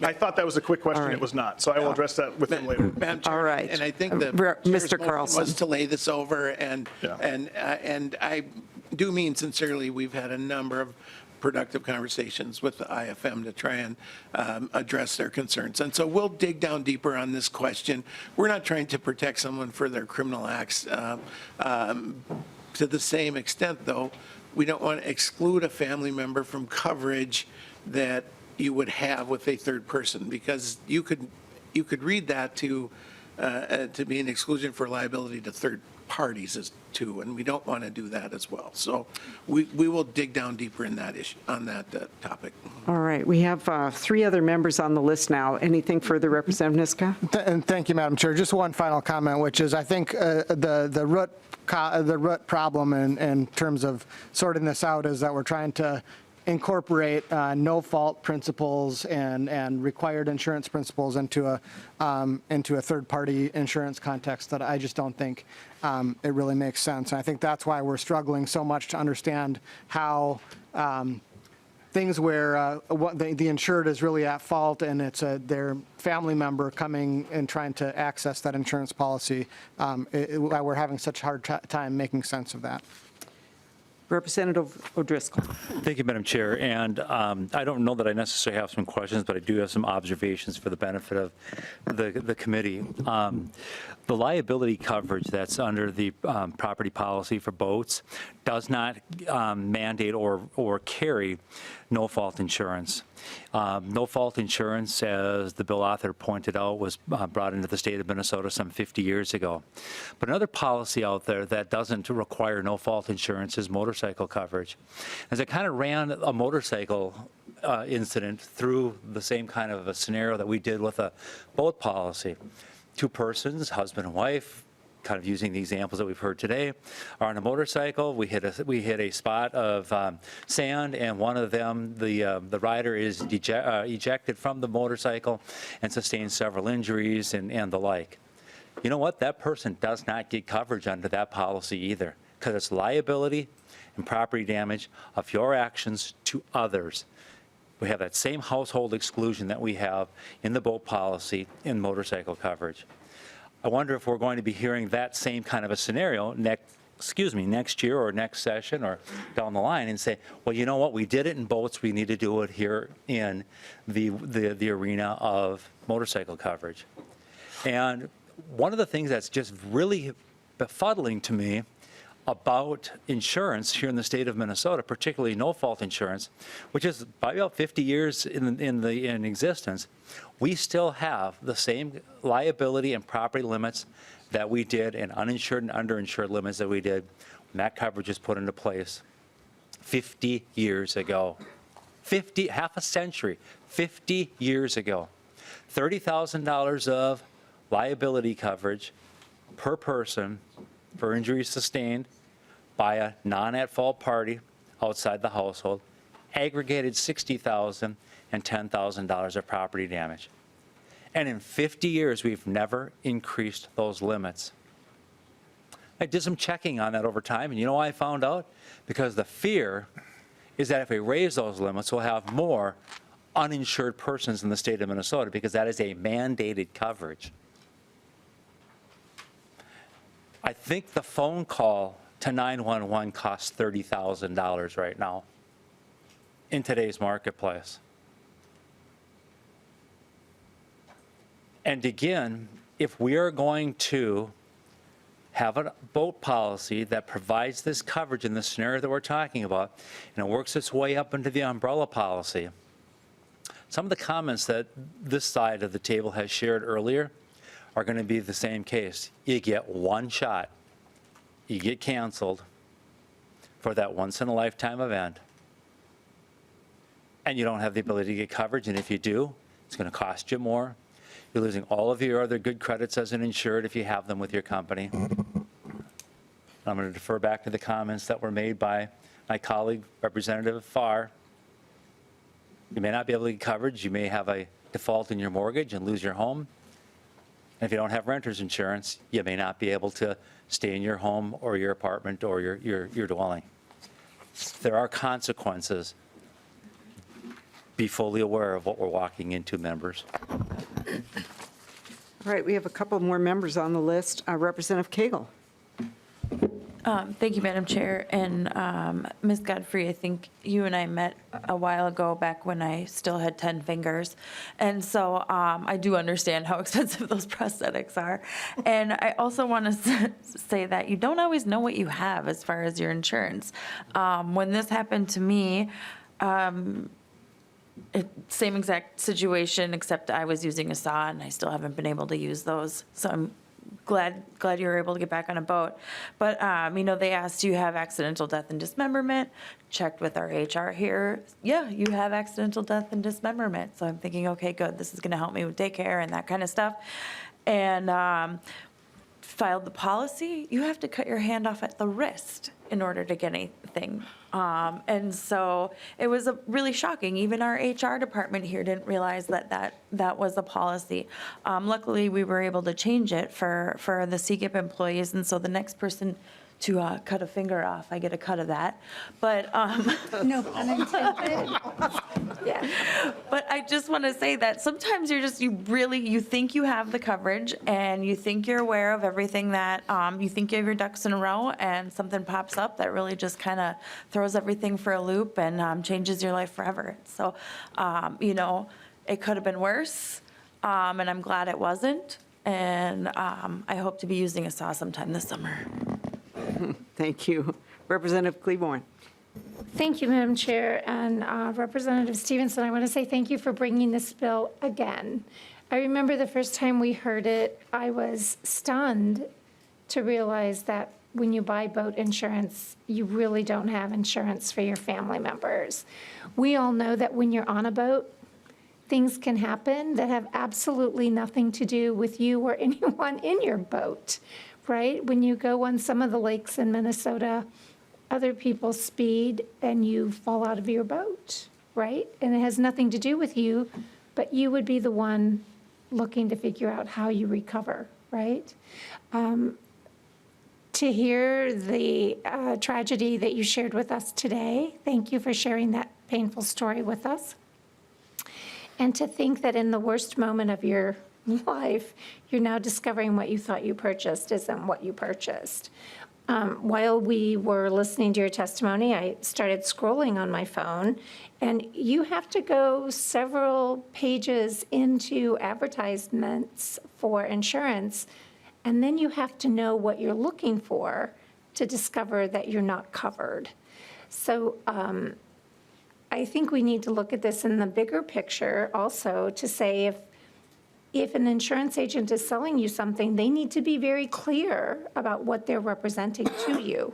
I thought that was a quick question. It was not. So I will address that with him later. Madam Chair, All right. And I think the Mr. Carlson was to lay this over, and I do mean sincerely, we've had a number of productive conversations with the IFM to try and address their concerns. And so we'll dig down deeper on this question. We're not trying to protect someone for their criminal acts. To the same extent, though, we don't want to exclude a family member from coverage that you would have with a third person, because you could read that to be an exclusion for liability to third parties as too, and we don't want to do that as well. So we will dig down deeper in that issue, on that topic. All right, we have 3 other members on the list now. Anything further, Representative Niska? And thank you, Madam Chair. Just one final comment, which is I think the root problem in terms of sorting this out is that we're trying to incorporate no-fault principles and required insurance principles into a third-party insurance context that I just don't think it really makes sense. And I think that's why we're struggling so much to understand how things where the insured is really at fault and it's their family member coming and trying to access that insurance policy, why we're having such a hard time making sense of that. Representative O'Driscoll. Thank you, Madam Chair. And I don't know that I necessarily have some questions, but I do have some observations for the benefit of the committee. The liability coverage that's under the property policy for boats does not mandate or carry no-fault insurance. No-fault insurance, as the bill author pointed out, was brought into the state of Minnesota some 50 years ago. But another policy out there that doesn't require no-fault insurance is motorcycle coverage. As I kind of ran a motorcycle incident through the same kind of a scenario that we did with a boat policy. 2 persons, husband and wife, kind of using the examples that we've heard today, are on a motorcycle. We hit a spot of sand, and one of them, the rider, is ejected from the motorcycle and sustains several injuries and the like. You know what? That person does not get coverage under that policy either, because it's liability and property damage of your actions to others. We have that same household exclusion that we have in the boat policy in motorcycle coverage. I wonder if we're going to be hearing that same kind of a scenario next year or next session or down the line and say, well, you know what, we did it in boats, we need to do it here in the arena of motorcycle coverage. And one of the things that's just really befuddling to me about insurance here in the state of Minnesota, particularly no-fault insurance, which is by about 50 years in existence, we still have the same liability and property limits that we did and uninsured and underinsured limits that we did when that coverage was put into place 50 years ago. Half a century, 50 years ago. $30,000 of liability coverage per person for injuries sustained by a non-at-fault party outside the household, aggregated $60,000 and $10,000 of property damage. And in 50 years, we've never increased those limits. I did some checking on that over time, and you know why I found out? Because the fear is that if we raise those limits, we'll have more uninsured persons in the state of Minnesota, because that is a mandated coverage. I think the phone call to 911 costs $30,000 right now in today's marketplace. And again, if we are going to have a boat policy that provides this coverage in the scenario that we're talking about, and it works its way up into the umbrella policy, some of the comments that this side of the table has shared earlier are going to be the same case. You get one shot. You get canceled for that once-in-a-lifetime event, and you don't have the ability to get coverage, and if you do, it's going to cost you more. You're losing all of your other good credits as an insured if you have them with your company. I'm going to defer back to the comments that were made by my colleague, Representative Farr. You may not be able to get coverage. You may have a default in your mortgage and lose your home. And if you don't have renter's insurance, you may not be able to stay in your home or your apartment or your dwelling. There are consequences. Be fully aware of what we're walking into, members. All right, we have a couple more members on the list. Representative Cagle. Thank you, Madam Chair. And Ms. Godfrey, I think you and I met a while ago back when I still had 10 fingers. And so I do understand how expensive those prosthetics are. And I also want to say that you don't always know what you have as far as your insurance. When this happened to me, same exact situation, except I was using a saw and I still haven't been able to use those. So I'm glad you were able to get back on a boat. But, they asked, do you have accidental death and dismemberment? Checked with our HR here. Yeah, you have accidental death and dismemberment. So I'm thinking, okay, good. This is going to help me with daycare and that kind of stuff. And filed the policy. You have to cut your hand off at the wrist in order to get anything. And so it was really shocking. Even our HR department here didn't realize that was a policy. Luckily, we were able to change it for the CGIP employees, and so the next person to cut a finger off, I get a cut of that. But no pun intended. Yeah. But I just want to say that sometimes you think you have the coverage and you think you're aware of everything that you think you have your ducks in a row, and something pops up that really just kind of throws everything for a loop and changes your life forever. So, it could have been worse, and I'm glad it wasn't. And I hope to be using a saw sometime this summer. Thank you. Representative Claiborne. Thank you, Madam Chair. And Representative Stephenson, I want to say thank you for bringing this bill again. I remember the first time we heard it, I was stunned to realize that when you buy boat insurance, you really don't have insurance for your family members. We all know that when you're on a boat, things can happen that have absolutely nothing to do with you or anyone in your boat, right? When you go on some of the lakes in Minnesota, other people speed and you fall out of your boat, right? And it has nothing to do with you, but you would be the one looking to figure out how you recover, right? To hear the tragedy that you shared with us today, thank you for sharing that painful story with us. And to think that in the worst moment of your life, you're now discovering what you thought you purchased isn't what you purchased. while we were listening to your testimony, I started scrolling on my phone, and you have to go several pages into advertisements for insurance, and then you have to know what you're looking for to discover that you're not covered. So I think we need to look at this in the bigger picture also to say if an insurance agent is selling you something, they need to be very clear about what they're representing to you.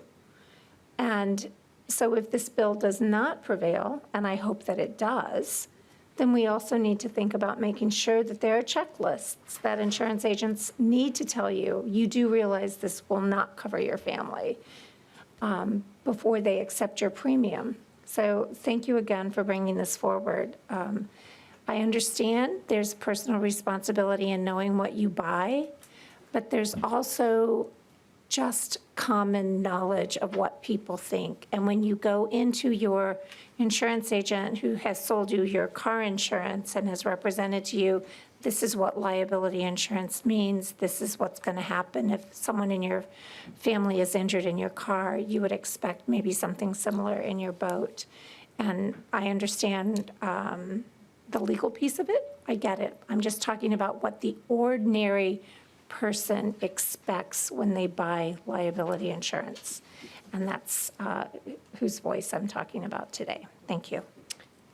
And so if this bill does not prevail, and I hope that it does, then we also need to think about making sure that there are checklists that insurance agents need to tell you, you do realize this will not cover your family, before they accept your premium. So thank you again for bringing this forward. I understand there's personal responsibility in knowing what you buy, but there's also just common knowledge of what people think. And when you go into your insurance agent who has sold you your car insurance and has represented to you, this is what liability insurance means, this is what's going to happen if someone in your family is injured in your car, you would expect maybe something similar in your boat. And I understand the legal piece of it, I get it. I'm just talking about what the ordinary person expects when they buy liability insurance. And that's whose voice I'm talking about today. Thank you.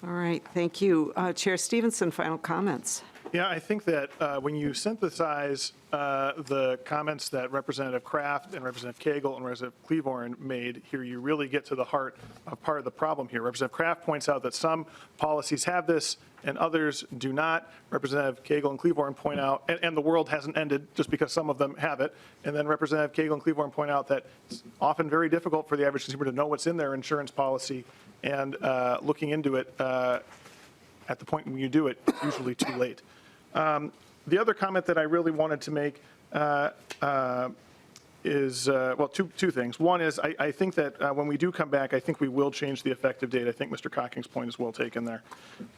All right, thank you. Chair Stephenson, final comments. Yeah, I think that when you synthesize the comments that Representative Kraft and Representative Cagle and Representative Cleavorn made here, you really get to the heart of part of the problem here. Representative Kraft points out that some policies have this and others do not. Representative Cagle and Cleavorn point out, and the world hasn't ended just because some of them have it. And then Representative Cagle and Cleavorn point out that it's often very difficult for the average consumer to know what's in their insurance policy, and looking into it at the point when you do it, usually too late. The other comment that I really wanted to make is, well, two things. One is I think that when we do come back, I think we will change the effective date. I think Mr. Cocking's point is well taken there.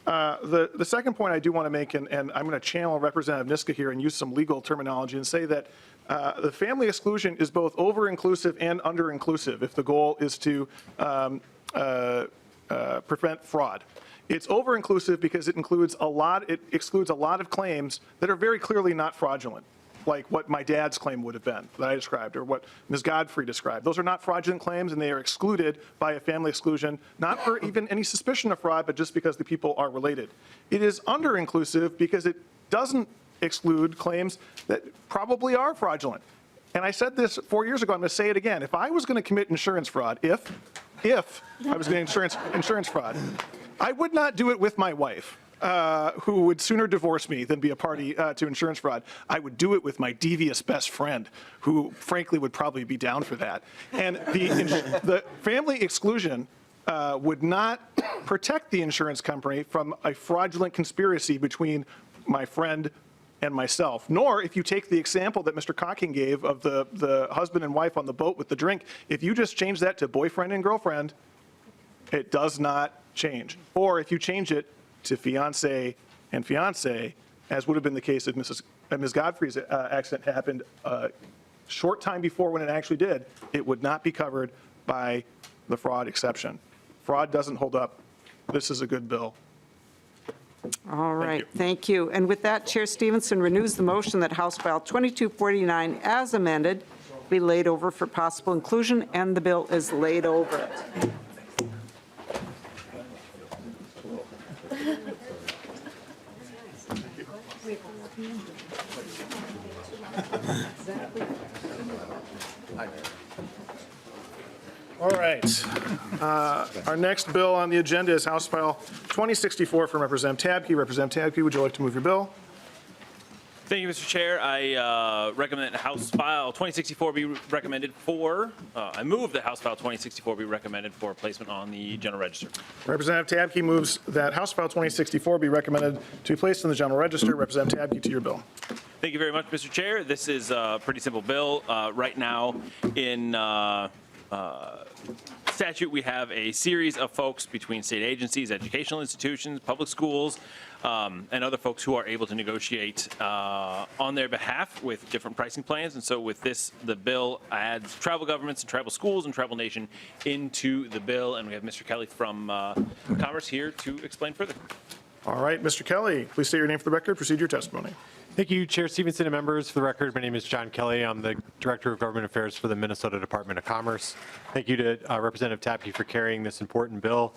The second point I do want to make, and I'm going to channel Representative Niska here and use some legal terminology and say that the family exclusion is both over-inclusive and under-inclusive if the goal is to prevent fraud. It's over-inclusive because it excludes a lot of claims that are very clearly not fraudulent, like what my dad's claim would have been that I described, or what Ms. Godfrey described. Those are not fraudulent claims, and they are excluded by a family exclusion, not for even any suspicion of fraud, but just because the people are related. It is under-inclusive because it doesn't exclude claims that probably are fraudulent. And I said this 4 years ago, I'm going to say it again. If I was going to commit insurance fraud, if I was going to insurance fraud, I would not do it with my wife, who would sooner divorce me than be a party to insurance fraud. I would do it with my devious best friend, who frankly would probably be down for that. And the family exclusion would not protect the insurance company from a fraudulent conspiracy between my friend and myself. Nor, if you take the example that Mr. Cocking gave of the husband and wife on the boat with the drink, if you just change that to boyfriend and girlfriend, it does not change. Or if you change it to fiance and fiance, as would have been the case if Ms. Godfrey's accident happened a short time before when it actually did, it would not be covered by the fraud exception. Fraud doesn't hold up. This is a good bill. All right, thank you. And with that, Chair Stephenson renews the motion that House File 2249 as amended be laid over for possible inclusion, and the bill is laid over. All right. Our next bill on the agenda is House File 2064 from Representative Tabke. Representative Tabke, would you like to move your bill? Thank you, Mr. Chair. I recommend that House File 2064 be recommended for, I move that House File 2064 be recommended for placement on the General Register. Representative Tabke moves that House File 2064 be recommended to be placed in the General Register. Representative Tabke, to your bill. Thank you very much, Mr. Chair. This is a pretty simple bill. Right now, in statute, we have a series of folks between state agencies, educational institutions, public schools, and other folks who are able to negotiate on their behalf with different pricing plans. And so with this, the bill adds tribal governments and tribal schools and tribal nation into the bill. And we have Mr. Kelly from Commerce here to explain further. All right, Mr. Kelly, please state your name for the record, proceed your testimony. Thank you, Chair Stephenson and members. For the record, my name is John Kelly. I'm the Director of Government Affairs for the Minnesota Department of Commerce. Thank you to Representative Tabke for carrying this important bill.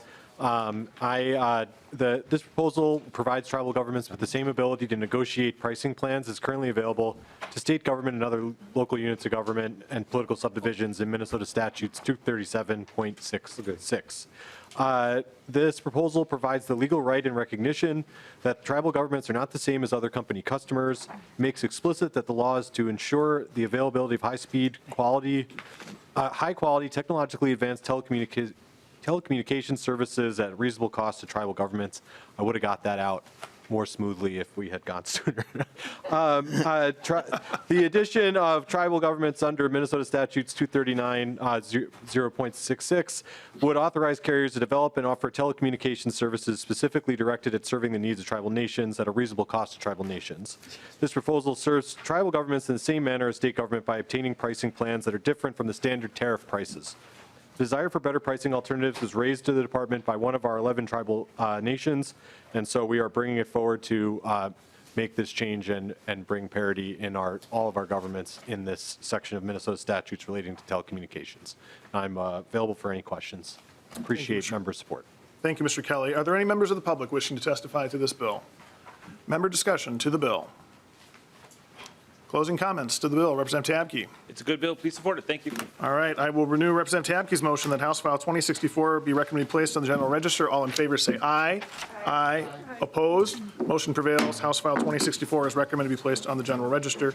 This proposal provides tribal governments with the same ability to negotiate pricing plans as currently available to state government and other local units of government and political subdivisions in Minnesota Statutes 237.66. This proposal provides the legal right and recognition that tribal governments are not the same as other company customers, makes explicit that the law is to ensure the availability of high-quality, technologically advanced telecommunications services at reasonable cost to tribal governments. I would have got that out more smoothly if we had gone sooner. The addition of tribal governments under Minnesota Statutes 239.0.66 would authorize carriers to develop and offer telecommunications services specifically directed at serving the needs of tribal nations at a reasonable cost to tribal nations. This proposal serves tribal governments in the same manner as state government by obtaining pricing plans that are different from the standard tariff prices. The desire for better pricing alternatives was raised to the department by one of our 11 tribal nations, and so we are bringing it forward to make this change and bring parity in all of our governments in this section of Minnesota statutes relating to telecommunications. I'm available for any questions. Appreciate member support. Thank you, Mr. Kelly. Are there any members of the public wishing to testify to this bill? Member discussion to the bill. Closing comments to the bill. Representative Tabke. It's a good bill. Please support it. Thank you. All right. I will renew Representative Tabke's motion that House File 2064 be recommended to be placed on the general register. All in favor say aye. Aye. Opposed? Motion prevails. House File 2064 is recommended to be placed on the general register.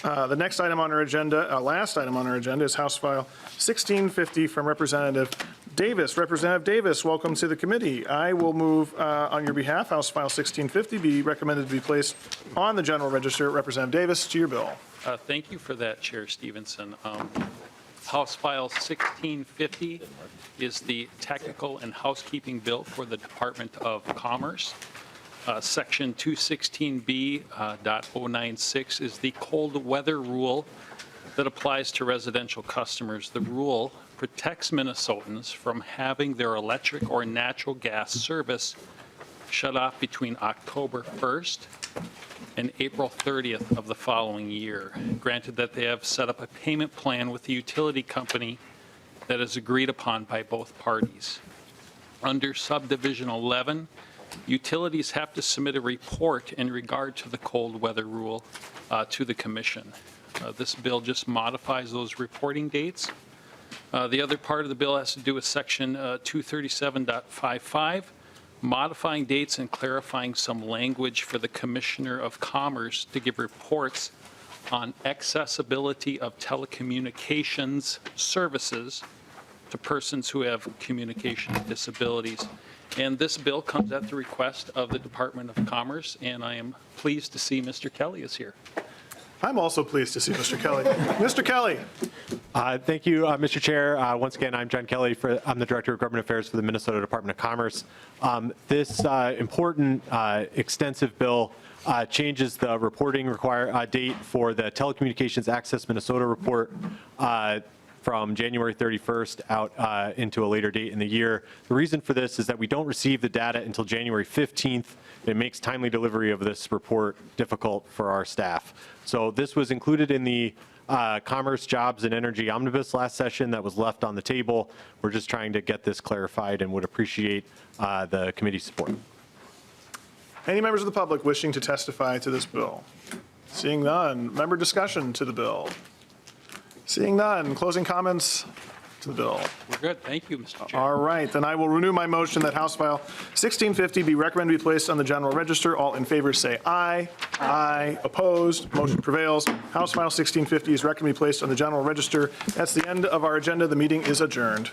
The next item on our agenda, last item on our agenda, is House File 1650 from Representative Davis. Representative Davis, welcome to the committee. I will move on your behalf, House File 1650 be recommended to be placed on the general register. Representative Davis, to your bill. Thank you for that, Chair Stephenson. House File 1650 is the technical and housekeeping bill for the Department of Commerce. Section 216B.096 is the cold weather rule that applies to residential customers. The rule protects Minnesotans from having their electric or natural gas service shut off between October 1st and April 30th of the following year, granted that they have set up a payment plan with the utility company that is agreed upon by both parties. Under subdivision 11, utilities have to submit a report in regard to the cold weather rule to the commission. This bill just modifies those reporting dates. The other part of the bill has to do with section 237.55, modifying dates and clarifying some language for the Commissioner of Commerce to give reports on accessibility of telecommunications services to persons who have communication disabilities. And this bill comes at the request of the Department of Commerce, and I am pleased to see Mr. Kelly is here. I'm also pleased to see Mr. Kelly. Mr. Kelly. Thank you, Mr. Chair. Once again, I'm John Kelly. I'm the Director of Government Affairs for the Minnesota Department of Commerce. This important, extensive bill changes the reporting date for the Telecommunications Access Minnesota report from January 31st out into a later date in the year. The reason for this is that we don't receive the data until January 15th. It makes timely delivery of this report difficult for our staff. So this was included in the Commerce, Jobs, and Energy Omnibus last session that was left on the table. We're just trying to get this clarified and would appreciate the committee's support. Any members of the public wishing to testify to this bill? Seeing none. Member discussion to the bill? Seeing none. Closing comments to the bill. We're good. Thank you, Mr. Chair. All right. Then I will renew my motion that House File 1650 be recommended to be placed on the general register. All in favor say aye. Aye. Opposed? Motion prevails. House File 1650 is recommended to be placed on the general register. That's the end of our agenda. The meeting is adjourned.